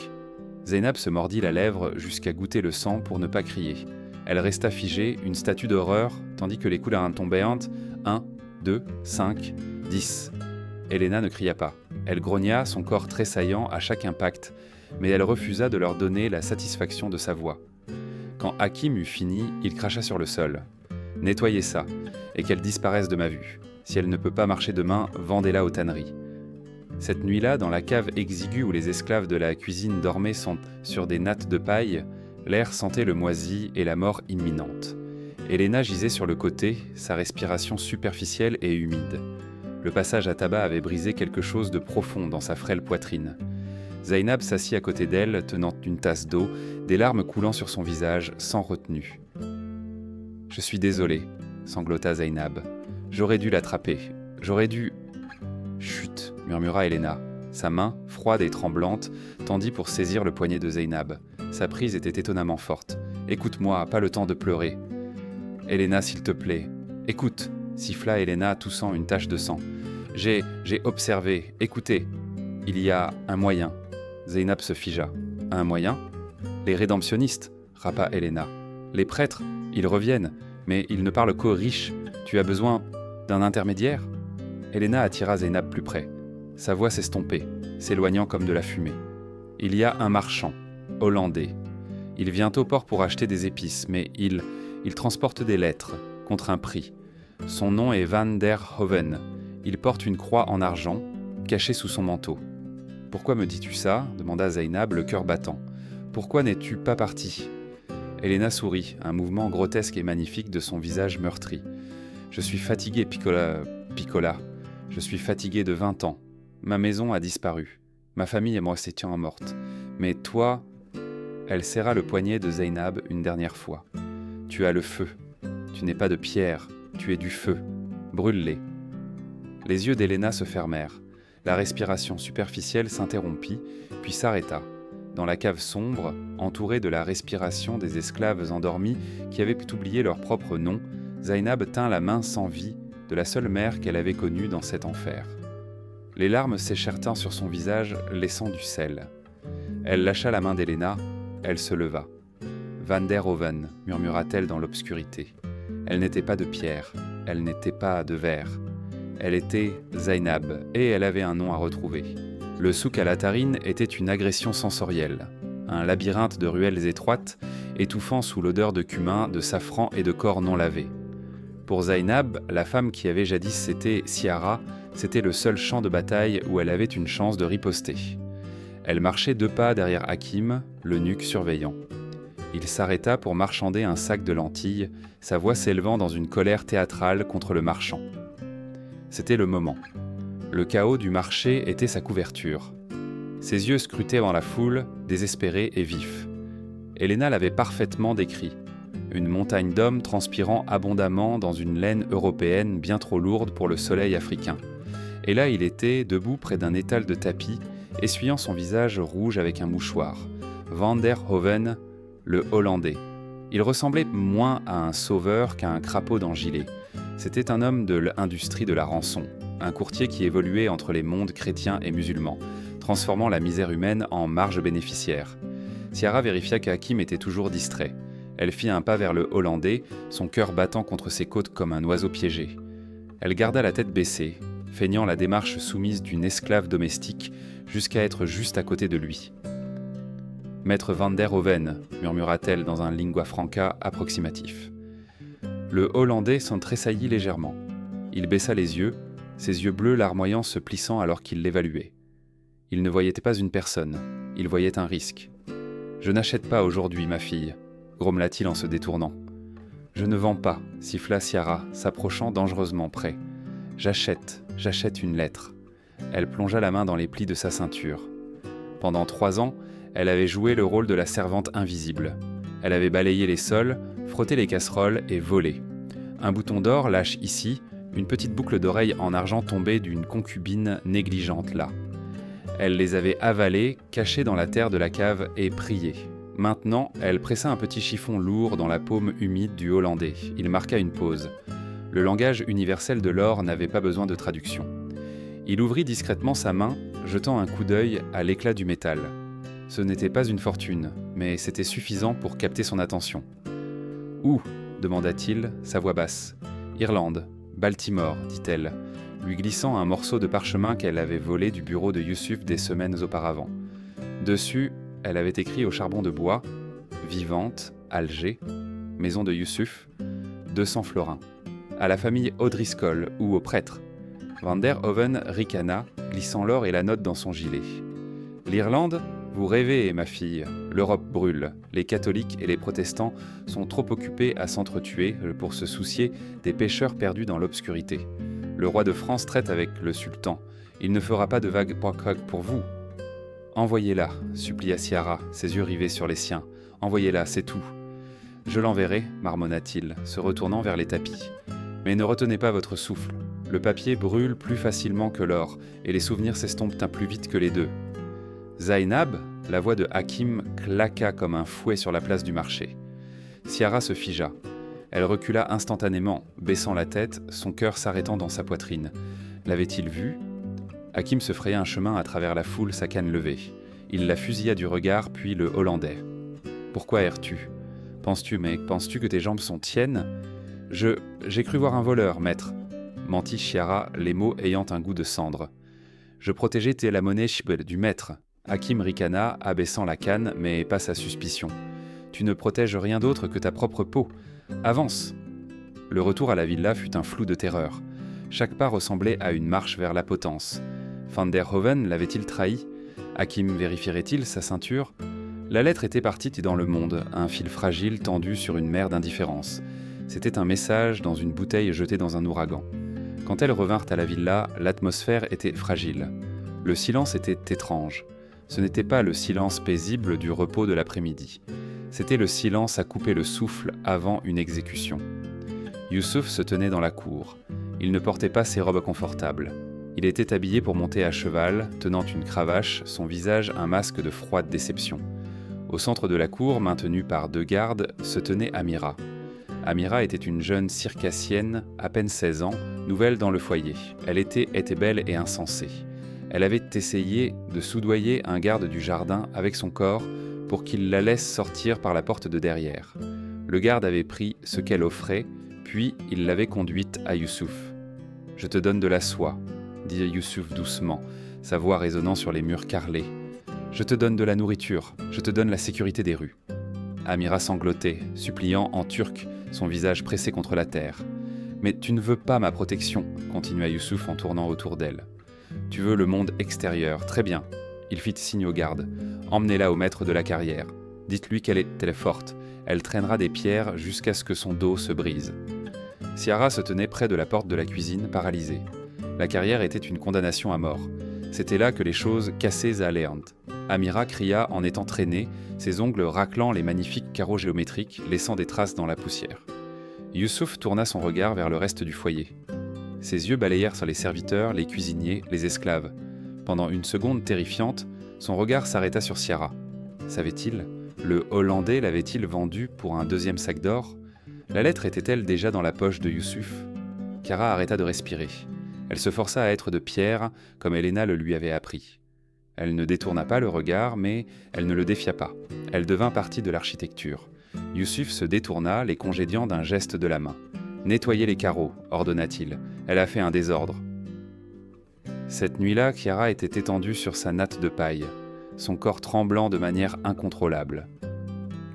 Zainab se mordit la lèvre jusqu'à goûter le sang pour ne pas crier. Elle resta figée, une statue d'horreur, tandis que les coups tombaient. 1, 2, 5, 10. Elena ne cria pas. Elle grogna, son corps tressaillant à chaque impact, mais elle refusa de leur donner la satisfaction de sa voix. Quand Hakim eut fini, il cracha sur le sol. « Nettoyez ça, et qu'elle disparaisse de ma vue. Si elle ne peut pas marcher demain, vendez-la aux tanneries. » Cette nuit-là, dans la cave exiguë où les esclaves de la cuisine dormaient sur des nattes de paille, l'air sentait le moisi et la mort imminente. Elena gisait sur le côté, sa respiration superficielle et humide. Le passage à tabac avait brisé quelque chose de profond dans sa frêle poitrine. Zainab s'assit à côté d'elle, tenant une tasse d'eau, des larmes coulant sur son visage, sans retenue. « Je suis désolée, » sanglota Zainab. « J'aurais dû l'attraper. J'aurais dû... » « Chut !» murmura Elena. Sa main, froide et tremblante, tendit pour saisir le poignet de Zainab. Sa prise était étonnamment forte. « Écoute-moi, pas le temps de pleurer. »« Elena, s'il te plaît. Écoute !» siffla Elena, toussant une tache de sang. « J'ai observé. Écoutez. Il y a un moyen. » Zainab se figea. « Un moyen ? Les rédemptionnistes » rapa Elena. « Les prêtres, ils reviennent, mais ils ne parlent qu'aux riches. Tu as besoin d'un intermédiaire ?» Elena attira Zainab plus près. Sa voix s'estompait, s'éloignant comme de la fumée. « Il y a un marchand, hollandais. Il vient au port pour acheter des épices, mais il transporte des lettres, contre un prix. Son nom est Van der Hoven. Il porte une croix en argent, cachée sous son manteau. »« Pourquoi me dis-tu ça ?» demanda Zainab, le cœur battant. « Pourquoi n'es-tu pas partie ?» Elena sourit, un mouvement grotesque et magnifique de son visage meurtri. « Je suis fatiguée, Piccola. Je suis fatiguée de 20 ans. Ma maison a disparu. Ma famille et moi s'étions mortes. Mais toi... » Elle serra le poignet de Zainab une dernière fois. « Tu as le feu. Tu n'es pas de pierre. Tu es du feu. Brûle-les. » Les yeux d'Elena se fermèrent. La respiration superficielle s'interrompit, puis s'arrêta. Dans la cave sombre, entourée de la respiration des esclaves endormis qui avaient oublié leur propre nom, Zainab tint la main sans vie de la seule mère qu'elle avait connue dans cet enfer. Les larmes séchèrent sur son visage, laissant du sel. Elle lâcha la main d'Elena, elle se leva. « Van der Hoven » murmura-t-elle dans l'obscurité. Elle n'était pas de pierre, elle n'était pas de verre. Elle était Zainab, et elle avait un nom à retrouver. Le souk à la Tarine était une agression sensorielle, un labyrinthe de ruelles étroites, étouffant sous l'odeur de cumin, de safran et de corps non lavés. Pour Zainab, la femme qui avait jadis été Siara, c'était le seul champ de bataille où elle avait une chance de riposter. Elle marchait 2 pas derrière Hakim, l'eunuque surveillant. Il s'arrêta pour marchander un sac de lentilles, sa voix s'élevant dans une colère théâtrale contre le marchand. C'était le moment. Le chaos du marché était sa couverture. Ses yeux scrutaient dans la foule, désespérés et vifs. Elena l'avait parfaitement décrit. Une montagne d'hommes transpirant abondamment dans une laine européenne bien trop lourde pour le soleil africain. Et là, il était, debout près d'un étal de tapis, essuyant son visage rouge avec un mouchoir. Van der Hoven, le Hollandais. Il ressemblait moins à un sauveur qu'à un crapaud dans gilet. C'était un homme de l'industrie de la rançon, un courtier qui évoluait entre les mondes chrétiens et musulmans, transformant la misère humaine en marge bénéficiaire. Ciara vérifia qu'Hakim était toujours distrait. Elle fit un pas vers le Hollandais, son cœur battant contre ses côtes comme un oiseau piégé. Elle garda la tête baissée, feignant la démarche soumise d'une esclave domestique jusqu'à être juste à côté de lui. « Maître Van der Hoven » murmura-t-elle dans un lingua franca approximatif. Le Hollandais s'en tressaillit légèrement. Il baissa les yeux, ses yeux bleus larmoyants se plissant alors qu'il l'évaluait. Il ne voyait pas une personne, il voyait un risque. « Je n'achète pas aujourd'hui, ma fille », grommela-t-il en se détournant. « Je ne vends pas », siffla Ciara, s'approchant dangereusement près. « J'achète une lettre. » Elle plongea la main dans les plis de sa ceinture. Pendant 3 ans, elle avait joué le rôle de la servante invisible. Elle avait balayé les sols, frotté les casseroles et volé. Un bouton d'or lâche ici, une petite boucle d'oreille en argent tombée d'une concubine négligente là. Elle les avait avalés, cachés dans la terre de la cave et priés. Maintenant, elle pressa un petit chiffon lourd dans la paume humide du Hollandais. Il marqua une pause. Le langage universel de l'or n'avait pas besoin de traduction. Il ouvrit discrètement sa main, jetant un coup d'œil à l'éclat du métal. Ce n'était pas une fortune, mais c'était suffisant pour capter son attention. « Où » demanda-t-il, sa voix basse. « Irlande, Baltimore » dit-elle, lui glissant un morceau de parchemin qu'elle avait volé du bureau de Youssouf des semaines auparavant. Dessus, elle avait écrit au charbon de bois « Vivante, Alger, maison de Youssouf, 200 florins. À la famille O'Driscoll ou au prêtre. » Van der Hoven ricana, glissant l'or et la note dans son gilet. « L'Irlande ? Vous rêvez, ma fille. L'Europe brûle. Les catholiques et les protestants sont trop occupés à s'entretuer pour se soucier des pécheurs perdus dans l'obscurité. Le roi de France traite avec le sultan. Il ne fera pas de vague pour vous. Envoyez-la, supplia Ciara, ses yeux rivés sur les siens. Envoyez-la, c'est tout. Je l'enverrai, marmonna-t-il, se retournant vers les tapis. Mais ne retenez pas votre souffle. Le papier brûle plus facilement que l'or, et les souvenirs s'estompent plus vite que les deux. Zainab, la voix de Hakim claqua comme un fouet sur la place du marché. Ciara se figea. Elle recula instantanément, baissant la tête, son cœur s'arrêtant dans sa poitrine. L'avait-il vue ? Hakim se fraya un chemin à travers la foule, sa canne levée. Il la fusilla du regard, puis le Hollandais. « Pourquoi erres-tu ? Penses-tu que tes jambes sont tiennes ? J'ai cru voir un voleur, maître. » mentit Ciara, les mots ayant un goût de cendre. « Je protégeais la monnaie du maître. » Hakim ricana, abaissant la canne, mais pas sa suspicion. « Tu ne protèges rien d'autre que ta propre peau. Avance !» Le retour à la villa fut un flou de terreur. Chaque pas ressemblait à une marche vers la potence. Van der Hoven l'avait-il trahi ? Hakim vérifierait-il sa ceinture ? La lettre était partie dans le monde, un fil fragile tendu sur une mer d'indifférence. C'était un message dans une bouteille jetée dans un ouragan. Quand elles revinrent à la villa, l'atmosphère était fragile. Le silence était étrange. Ce n'était pas le silence paisible du repos de l'après-midi. C'était le silence à couper le souffle avant une exécution. Youssouf se tenait dans la cour. Il ne portait pas ses robes confortables. Il était habillé pour monter à cheval, tenant une cravache, son visage un masque de froide déception. Au centre de la cour, maintenue par 2 gardes, se tenait Amira. Amira était une jeune circassienne, à peine 16 ans, nouvelle dans le foyer. Elle était belle et insensée. Elle avait essayé de soudoyer un garde du jardin avec son corps pour qu'il la laisse sortir par la porte de derrière. Le garde avait pris ce qu'elle offrait, puis il l'avait conduite à Youssouf. « Je te donne de la soie », dit Youssouf doucement, sa voix résonnant sur les murs carrelés. « Je te donne de la nourriture, je te donne la sécurité des rues. » Amira sanglotait, suppliant en turc, son visage pressé contre la terre. « Mais tu ne veux pas ma protection », continua Youssouf en tournant autour d'elle. « Tu veux le monde extérieur, très bien. » Il fit signe au garde. « Emmenez-la au maître de la carrière. Dites-lui qu'elle est forte. Elle traînera des pierres jusqu'à ce que son dos se brise. » Ciara se tenait près de la porte de la cuisine, paralysée. La carrière était une condamnation à mort. C'était là que les choses cassées allaient. Amira cria en étant traînée, ses ongles raclant les magnifiques carreaux géométriques, laissant des traces dans la poussière. Youssouf tourna son regard vers le reste du foyer. Ses yeux balayèrent sur les serviteurs, les cuisiniers, les esclaves. Pendant une seconde terrifiante, son regard s'arrêta sur Ciara. Savait-il? Le Hollandais l'avait-il vendu pour un deuxième sac d'or? La lettre était-elle déjà dans la poche de Youssouf? Kara arrêta de respirer. Elle se força à être de pierre, comme Helena le lui avait appris. Elle ne détourna pas le regard, mais elle ne le défia pas. Elle devint partie de l'architecture. Youssouf se détourna, les congédiant d'un geste de la main. « Nettoyez les carreaux », ordonna-t-il. Elle a fait un désordre. Cette nuit-là, Chiara était étendue sur sa natte de paille, son corps tremblant de manière incontrôlable.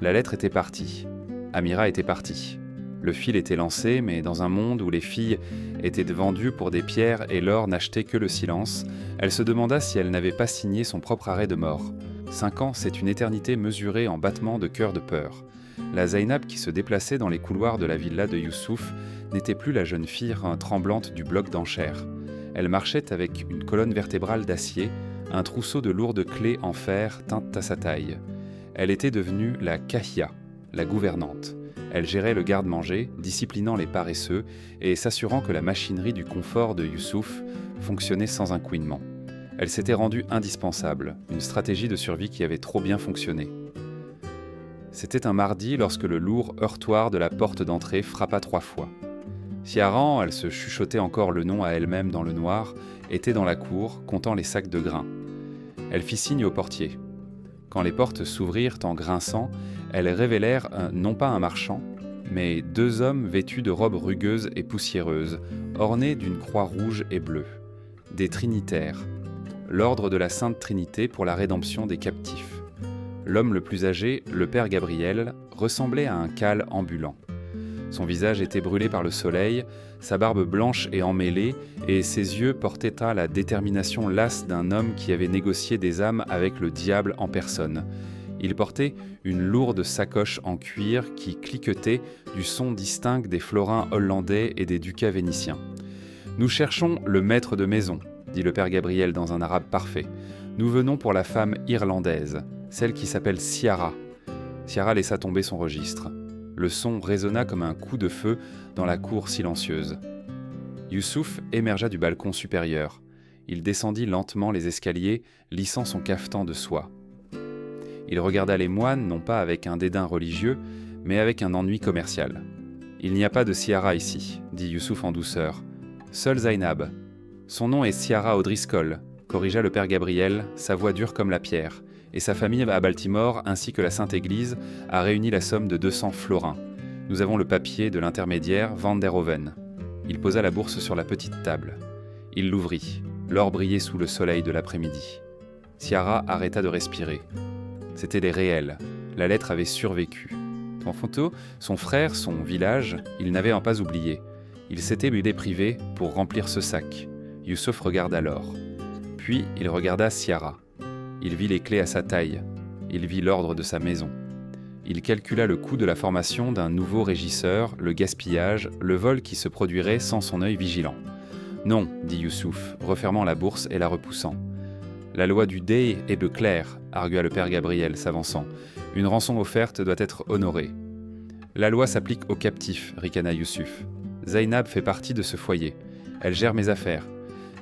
La lettre était partie. Amira était partie. Le fil était lancé, mais dans un monde où les filles étaient vendues pour des pierres et l'or n'achetait que le silence, elle se demanda si elle n'avait pas signé son propre arrêt de mort. 5 ans, c'est une éternité mesurée en battements de cœur de peur. La Zainab qui se déplaçait dans les couloirs de la villa de Youssouf n'était plus la jeune fille tremblante du bloc d'enchères. Elle marchait avec une colonne vertébrale d'acier, un trousseau de lourdes clés en fer teintes à sa taille. Elle était devenue la Kahia, la gouvernante. Elle gérait le garde-manger, disciplinant les paresseux et s'assurant que la machinerie du confort de Youssouf fonctionnait sans un couinement. Elle s'était rendue indispensable, une stratégie de survie qui avait trop bien fonctionné. C'était un mardi lorsque le lourd heurtoir de la porte d'entrée frappa 3 fois. Ciaran, elle se chuchotait encore le nom à elle-même dans le noir, était dans la cour, comptant les sacs de grains. Elle fit signe au portier. Quand les portes s'ouvrirent en grinçant, elles révélèrent non pas un marchand, mais 2 hommes vêtus de robes rugueuses et poussiéreuses, ornées d'une croix rouge et bleue. Des trinitaires, l'ordre de la Sainte Trinité pour la rédemption des captifs. L'homme le plus âgé, le père Gabriel, ressemblait à un cal ambulant. Son visage était brûlé par le soleil, sa barbe blanche et emmêlée, et ses yeux portaient la détermination lasse d'un homme qui avait négocié des âmes avec le diable en personne. Il portait une lourde sacoche en cuir qui cliquetait du son distinct des florins hollandais et des ducats vénitiens. « Nous cherchons le maître de maison », dit le père Gabriel dans un arabe parfait. « Nous venons pour la femme irlandaise, celle qui s'appelle Ciara. » Ciara laissa tomber son registre. Le son résonna comme un coup de feu dans la cour silencieuse. Youssouf émergea du balcon supérieur. Il descendit lentement les escaliers, lissant son cafetan de soie. Il regarda les moines non pas avec un dédain religieux, mais avec un ennui commercial. « Il n'y a pas de Ciara ici, » dit Youssouf en douceur. « Seul Zainab. Son nom est Ciara O'Driscoll, » corrigea le père Gabriel, sa voix dure comme la pierre. Et sa famille à Baltimore, ainsi que la Sainte Église, a réuni la somme de 200 florins. Nous avons le papier de l'intermédiaire Van der Hoven. Il posa la bourse sur la petite table. Il l'ouvrit. L'or brillait sous le soleil de l'après-midi. Ciara arrêta de respirer. C'étaient les réels. La lettre avait survécu. En photo, son frère, son village, il n'avait en pas oublié. Il s'était déprivé pour remplir ce sac. Youssouf regarda l'or. Puis il regarda Ciara. Il vit les clés à sa taille. Il vit l'ordre de sa maison. Il calcula le coût de la formation d'un nouveau régisseur, le gaspillage, le vol qui se produirait sans son œil vigilant. « Non, » dit Youssouf, refermant la bourse et la repoussant. « La loi du dé est peu claire, » argua le père Gabriel, s'avançant. « Une rançon offerte doit être honorée. »« La loi s'applique aux captifs, » ricana Youssouf. « Zainab fait partie de ce foyer. Elle gère mes affaires.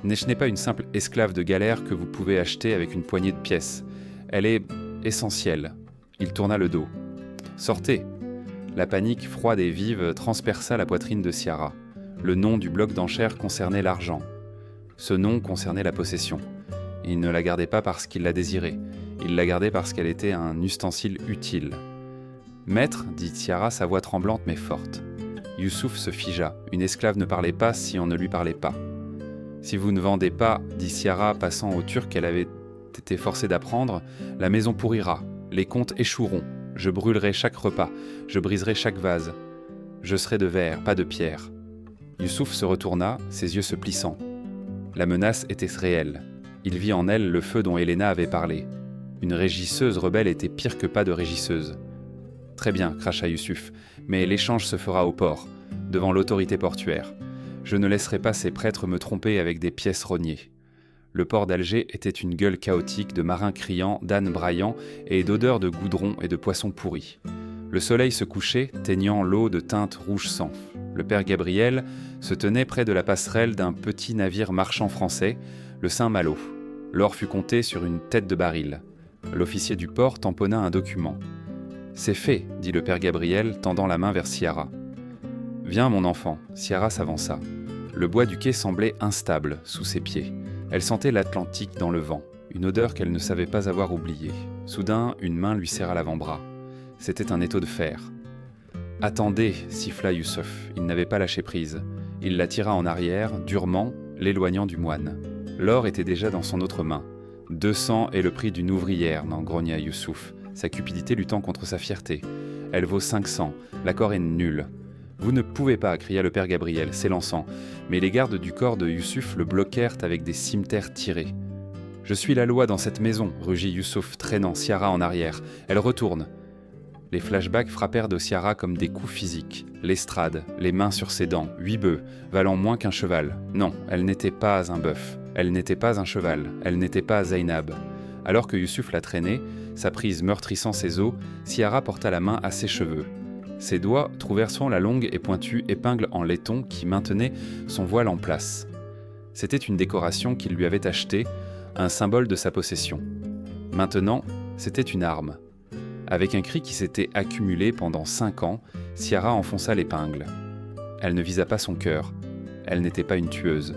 Ce n'est pas une simple esclave de galère que vous pouvez acheter avec une poignée de pièces. Elle est essentielle. » Il tourna le dos. « Sortez !» La panique froide et vive transperça la poitrine de Ciara. Le nom du bloc d'enchères concernait l'argent. Ce nom concernait la possession. Il ne la gardait pas parce qu'il la désirait. Il la gardait parce qu'elle était un ustensile utile. « Maître, » dit Ciara, sa voix tremblante mais forte. Youssouf se figea. Une esclave ne parlait pas si on ne lui parlait pas. « Si vous ne vendez pas, » dit Ciara, passant au turc qu'elle avait été forcée d'apprendre, « la maison pourrira, les comptes échoueront, je brûlerai chaque repas, je briserai chaque vase. Je serai de verre, pas de pierre. » Youssouf se retourna, ses yeux se plissant. La menace était réelle. Il vit en elle le feu dont Helena avait parlé. Une régisseuse rebelle était pire que pas de régisseuse. « Très bien, cracha Youssouf, mais l'échange se fera au port, devant l'autorité portuaire. Je ne laisserai pas ces prêtres me tromper avec des pièces rognées. Le port d'Alger était une gueule chaotique de marins criants, d'ânes braillants et d'odeurs de goudron et de poissons pourris. Le soleil se couchait, teignant l'eau de teinte rouge sang. Le père Gabriel se tenait près de la passerelle d'un petit navire marchand français, le Saint-Malo. L'or fut compté sur une tête de baril. L'officier du port tamponna un document. « C'est fait, dit le père Gabriel, tendant la main vers Ciara. « Viens, mon enfant. » Ciara s'avança. Le bois du quai semblait instable sous ses pieds. Elle sentait l'Atlantique dans le vent, une odeur qu'elle ne savait pas avoir oubliée. Soudain, une main lui serra l'avant-bras. C'était un étau de fer. « Attendez » siffla Youssouf. Il n'avait pas lâché prise. Il la tira en arrière, durement, l'éloignant du moine. L'or était déjà dans son autre main. 200 est le prix d'une ouvrière, n'en grogna Youssouf, sa cupidité luttant contre sa fierté. Elle vaut 500, l'accord est nul. Vous ne pouvez pas, cria le père Gabriel, s'élançant, mais les gardes du corps de Youssouf le bloquèrent avec des cimetères tirés. Je suis la loi dans cette maison, rugit Youssouf, traînant Ciara en arrière. Elle retourne. Les flashbacks frappèrent de Ciara comme des coups physiques. L'estrade, les mains sur ses dents, 8 bœufs, valant moins qu'un cheval. Non, elle n'était pas un bœuf. Elle n'était pas un cheval. Elle n'était pas Zainab. Alors que Youssouf la traînait, sa prise meurtrissant ses os, Ciara porta la main à ses cheveux. Ses doigts trouvèrent sur la longue et pointue épingle en laiton qui maintenait son voile en place. C'était une décoration qu'il lui avait achetée, un symbole de sa possession. Maintenant, c'était une arme. Avec un cri qui s'était accumulé pendant 5 ans, Ciara enfonça l'épingle. Elle ne visa pas son cœur. Elle n'était pas une tueuse.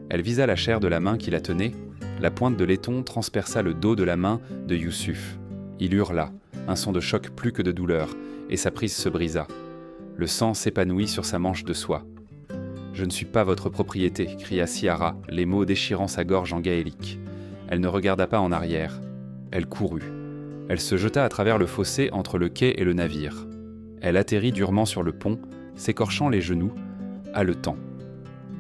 Elle visa la chair de la main qui la tenait. La pointe de laiton transperça le dos de la main de Youssouf. Il hurla, un son de choc plus que de douleur, et sa prise se brisa. Le sang s'épanouit sur sa manche de soie. « Je ne suis pas votre propriété » cria Ciara, les mots déchirant sa gorge en gaélique. Elle ne regarda pas en arrière. Elle courut. Elle se jeta à travers le fossé entre le quai et le navire. Elle atterrit durement sur le pont, s'écorchant les genoux, haletant.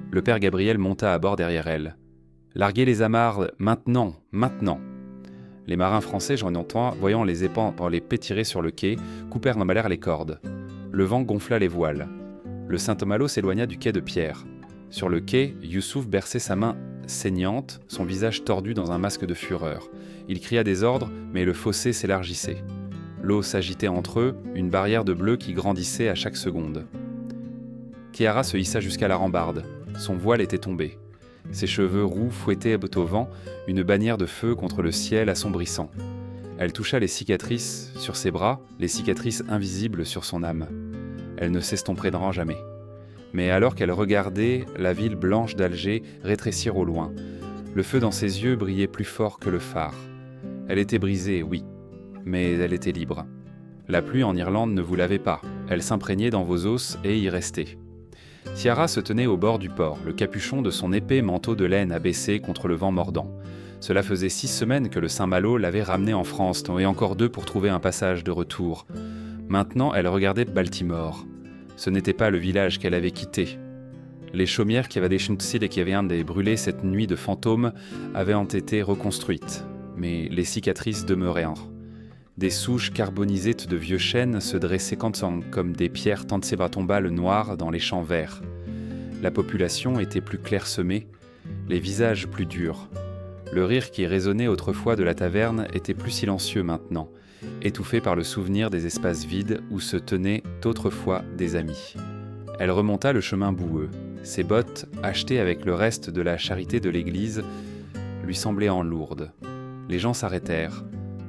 Le père Gabriel monta à bord derrière elle. « Larguez les amarres, maintenant, maintenant !» Les marins français, voyant les épées tirées sur le quai, coupèrent d'emballèrent les cordes. Le vent gonfla les voiles. Le Saint-Malo s'éloigna du quai de pierre. Sur le quai, Youssouf berçait sa main saignante, son visage tordu dans un masque de fureur. Il cria des ordres, mais le fossé s'élargissait. L'eau s'agitait entre eux, une barrière de bleu qui grandissait à chaque seconde. Ciara se hissa jusqu'à la rambarde. Son voile était tombé. Ses cheveux roux fouettaient au vent, une bannière de feu contre le ciel assombrissant. Elle toucha les cicatrices sur ses bras, les cicatrices invisibles sur son âme. Elle ne s'estompera jamais. Mais alors qu'elle regardait la ville blanche d'Alger rétrécir au loin, le feu dans ses yeux brillait plus fort que le phare. Elle était brisée, oui, mais elle était libre. La pluie en Irlande ne vous lavait pas, elle s'imprégnait dans vos os et y restait. Ciara se tenait au bord du port, le capuchon de son épais manteau de laine abaissé contre le vent mordant. Cela faisait 6 semaines que le Saint-Malo l'avait ramenée en France, et encore 2 pour trouver un passage de retour. Maintenant, elle regardait Baltimore. Ce n'était pas le village qu'elle avait quitté. Les chaumières qui avaient des Schnutzil et qui avaient brûlé cette nuit de fantômes avaient été reconstruites, mais les cicatrices demeuraient. Des souches carbonisées de vieux chênes se dressaient comme des pierres tombales noires dans les champs verts. La population était plus clairsemée, les visages plus durs. Le rire qui résonnait autrefois de la taverne était plus silencieux maintenant, étouffé par le souvenir des espaces vides où se tenaient autrefois des amis. Elle remonta le chemin boueux. Ses bottes, achetées avec le reste de la charité de l'église, lui semblaient en lourdes. Les gens s'arrêtèrent.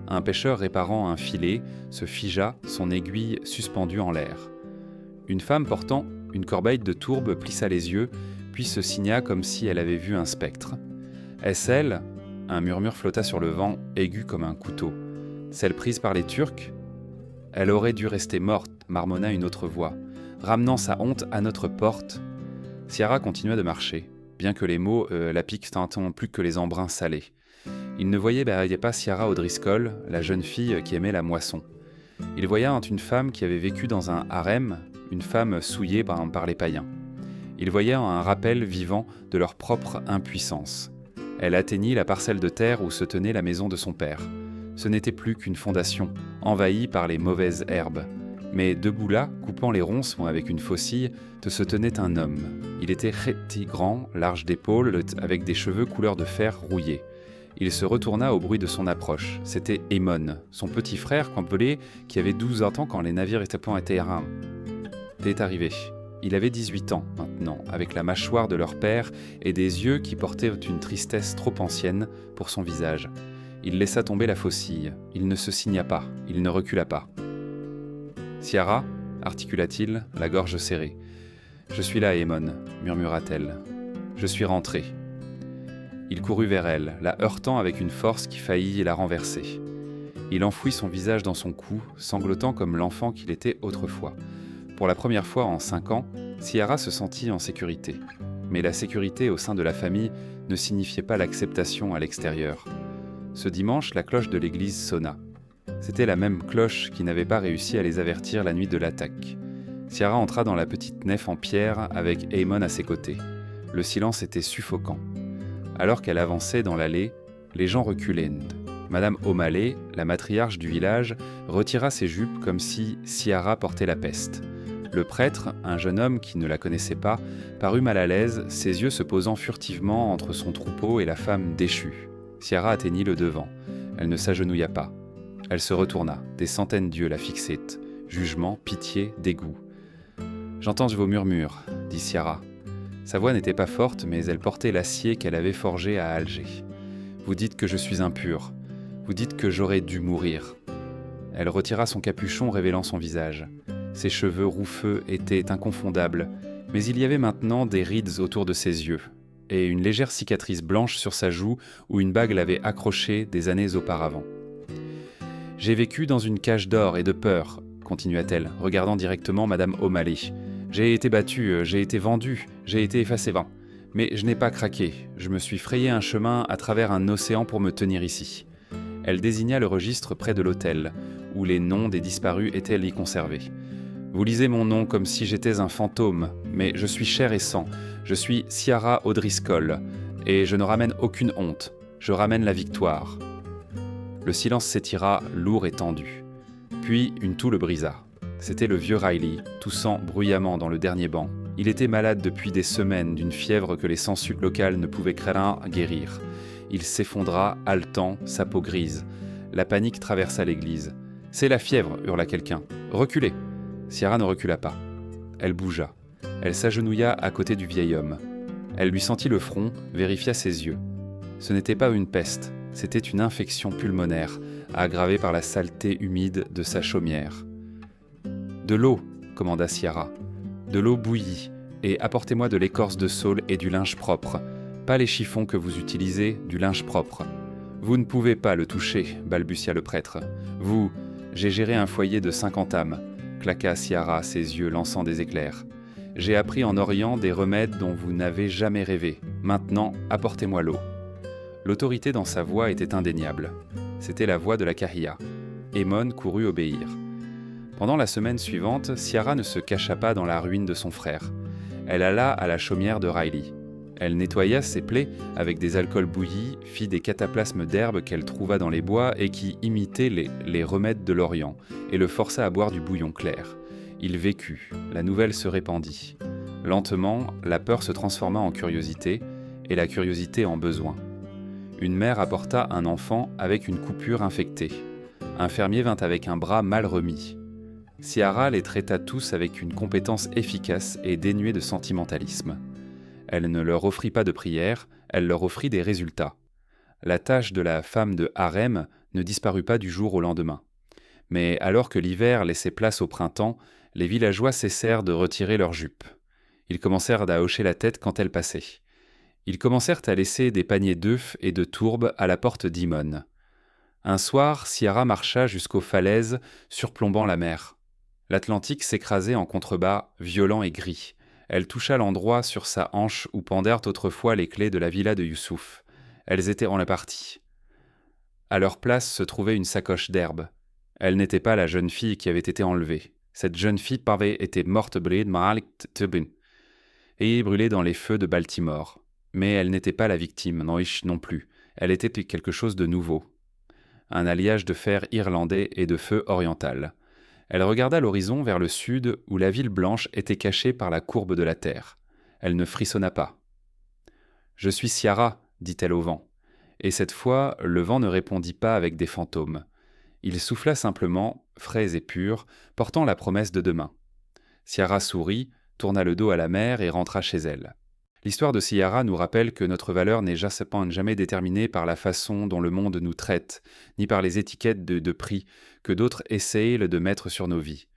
Un pêcheur réparant un filet se figea, son aiguille suspendue en l'air. Une femme portant une corbeille de tourbe plissa les yeux, puis se signa comme si elle avait vu un spectre. Est-ce elle ? Un murmure flotta sur le vent, aigu comme un couteau. Celle prise par les Turcs ? Elle aurait dû rester morte, marmonna une autre voix, ramenant sa honte à notre porte. Ciara continua de marcher, bien que les mots la piquent tant plus que les embruns salés. Il ne voyait pas Ciara O'Driscoll, la jeune fille qui aimait la moisson. Il voyait une femme qui avait vécu dans un harem, une femme souillée par les païens. Il voyait un rappel vivant de leur propre impuissance. Elle atteignit la parcelle de terre où se tenait la maison de son père. Ce n'était plus qu'une fondation, envahie par les mauvaises herbes. Mais debout là, coupant les ronces avec une faucille, se tenait un homme. Il était très grand, large d'épaules, avec des cheveux couleur de fer rouillés. Il se retourna au bruit de son approche. C'était Aemon, son petit frère campelé, qui avait 12 ans quand les navires étaient arrivés. Il avait 18 ans maintenant, avec la mâchoire de leur père et des yeux qui portaient une tristesse trop ancienne pour son visage. Il laissa tomber la faucille. Il ne se signa pas, il ne recula pas. « Ciara » articula-t-il, la gorge serrée. « Je suis là, Aemon, » murmura-t-elle. « Je suis rentré. » Il courut vers elle, la heurtant avec une force qui faillit la renverser. Il enfouit son visage dans son cou, sanglotant comme l'enfant qu'il était autrefois. Pour la première fois en 5 ans, Ciara se sentit en sécurité. Mais la sécurité au sein de la famille ne signifiait pas l'acceptation à l'extérieur. Ce dimanche, la cloche de l'église sonna. C'était la même cloche qui n'avait pas réussi à les avertir la nuit de l'attaque. Ciara entra dans la petite nef en pierre avec Aemon à ses côtés. Le silence était suffocant. Alors qu'elle avançait dans l'allée, les gens reculaient. Madame O'Malley, la matriarche du village, retira ses jupes comme si Ciara portait la peste. Le prêtre, un jeune homme qui ne la connaissait pas, parut mal à l'aise, ses yeux se posant furtivement entre son troupeau et la femme déchue. Ciara atteignit le devant. Elle ne s'agenouilla pas. Elle se retourna. Des centaines d'yeux la fixaient. Jugement, pitié, dégoût. « J'entends vos murmures, » dit Ciara. Sa voix n'était pas forte, mais elle portait l'acier qu'elle avait forgé à Alger. « Vous dites que je suis impure. Vous dites que j'aurais dû mourir. » Elle retira son capuchon révélant son visage. Ses cheveux roufeux étaient inconfondables, mais il y avait maintenant des rides autour de ses yeux, et une légère cicatrice blanche sur sa joue où une bague l'avait accrochée des années auparavant. « J'ai vécu dans une cage d'or et de peur, » continua-t-elle, regardant directement Madame O'Malley. « J'ai été battue, j'ai été vendue, j'ai été effacée. Mais je n'ai pas craqué, je me suis frayé un chemin à travers un océan pour me tenir ici. » Elle désigna le registre près de l'autel, où les noms des disparus étaient y conservés. « Vous lisez mon nom comme si j'étais un fantôme, mais je suis chair et sang. Je suis Ciara O'Driscoll, et je ne ramène aucune honte. Je ramène la victoire. » Le silence s'étira, lourd et tendu. Puis une toux le brisa. C'était le vieux Riley, toussant bruyamment dans le dernier banc. Il était malade depuis des semaines d'une fièvre que les sangsues locales ne pouvaient craindre guérir. Il s'effondra, haletant, sa peau grise. La panique traversa l'église. « C'est la fièvre !» hurla quelqu'un. « Reculez !» Ciara ne recula pas. Elle bougea. Elle s'agenouilla à côté du vieil homme. Elle lui sentit le front, vérifia ses yeux. Ce n'était pas une peste, c'était une infection pulmonaire, aggravée par la saleté humide de sa chaumière. « De l'eau !» commanda Ciara. « De l'eau bouillie, et apportez-moi de l'écorce de saule et du linge propre. Pas les chiffons que vous utilisez, du linge propre. »« Vous ne pouvez pas le toucher, » balbutia le prêtre. « Vous, j'ai géré un foyer de 50 âmes. » claqua Ciara, ses yeux lançant des éclairs. « J'ai appris en Orient des remèdes dont vous n'avez jamais rêvé. Maintenant, apportez-moi l'eau. » L'autorité dans sa voix était indéniable. C'était la voix de la Kahia. Aemon courut obéir. Pendant la semaine suivante, Ciara ne se cacha pas dans la ruine de son frère. Elle alla à la chaumière de Riley. Elle nettoya ses plaies avec des alcools bouillis, fit des cataplasmes d'herbes qu'elle trouva dans les bois et qui imitaient les remèdes de l'Orient, et le força à boire du bouillon clair. Il vécut, la nouvelle se répandit. Lentement, la peur se transforma en curiosité, et la curiosité en besoin. Une mère apporta un enfant avec une coupure infectée. Un fermier vint avec un bras mal remis. Ciara les traita tous avec une compétence efficace et dénuée de sentimentalisme. Elle ne leur offrit pas de prière, elle leur offrit des résultats. La tâche de la femme de harem ne disparut pas du jour au lendemain. Mais alors que l'hiver laissait place au printemps, les villageois cessèrent de retirer leurs jupes. Ils commencèrent à hocher la tête quand elle passait. Ils commencèrent à laisser des paniers d'œufs et de tourbes à la porte d'Imon. Un soir, Ciara marcha jusqu'aux falaises surplombant la mer. L'Atlantique s'écrasait en contrebas, violent et gris. Elle toucha l'endroit sur sa hanche où pendèrent autrefois les clés de la villa de Youssouf. Elles étaient en la partie. À leur place se trouvait une sacoche d'herbe. Elle n'était pas la jeune fille qui avait été enlevée. Cette jeune fille avait été morte et brûlée dans les feux de Baltimore. Mais elle n'était pas la victime, non plus. Elle était quelque chose de nouveau. Un alliage de fer irlandais et de feu oriental. Elle regarda l'horizon vers le sud où la ville blanche était cachée par la courbe de la terre. Elle ne frissonna pas. « Je suis Ciara, dit-elle au vent. Et cette fois, le vent ne répondit pas avec des fantômes. Il souffla simplement, frais et pur, portant la promesse de demain. Ciara sourit, tourna le dos à la mer et rentra chez elle. L'histoire de Ciara nous rappelle que notre valeur n'est jamais déterminée par la façon dont le monde nous traite, ni par les étiquettes de prix que d'autres essayent de mettre sur nos vies.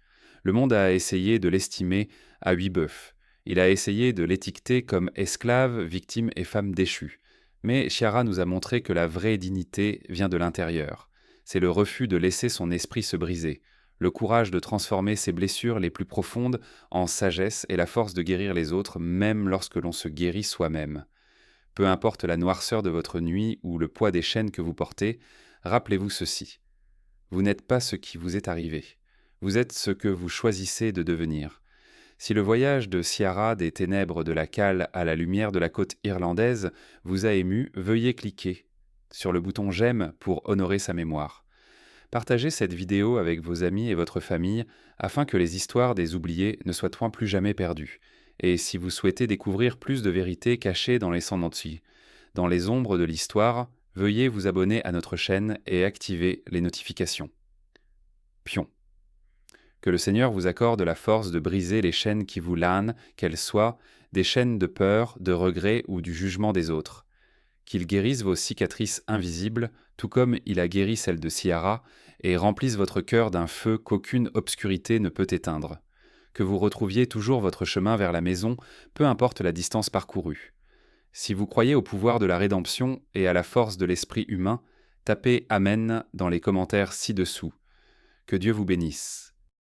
Le monde a essayé de l'estimer à 8 bœufs. Il a essayé de l'étiqueter comme esclave, victime et femme déchue. Mais Ciara nous a montré que la vraie dignité vient de l'intérieur. C'est le refus de laisser son esprit se briser, le courage de transformer ses blessures les plus profondes en sagesse et la force de guérir les autres, même lorsque l'on se guérit soi-même. Peu importe la noirceur de votre nuit ou le poids des chaînes que vous portez, rappelez-vous ceci. Vous n'êtes pas ce qui vous est arrivé. Vous êtes ce que vous choisissez de devenir. Si le voyage de Ciara des ténèbres de la cale à la lumière de la côte irlandaise vous a ému, veuillez cliquer sur le bouton « J'aime » pour honorer sa mémoire. Partagez cette vidéo avec vos amis et votre famille afin que les histoires des oubliés ne soient point plus jamais perdues. Et si vous souhaitez découvrir plus de vérités cachées dans les sandwichs, dans les ombres de l'histoire, veuillez vous abonner à notre chaîne et activer les notifications. Pion. Que le Seigneur vous accorde la force de briser les chaînes qui vous lânent, qu'elles soient des chaînes de peur, de regret ou du jugement des autres. Qu'il guérisse vos cicatrices invisibles, tout comme il a guéri celle de Ciara, et remplisse votre cœur d'un feu qu'aucune obscurité ne peut éteindre. Que vous retrouviez toujours votre chemin vers la maison, peu importe la distance parcourue. Si vous croyez au pouvoir de la rédemption et à la force de l'esprit humain, tapez Amen dans les commentaires ci-dessous. Que Dieu vous bénisse.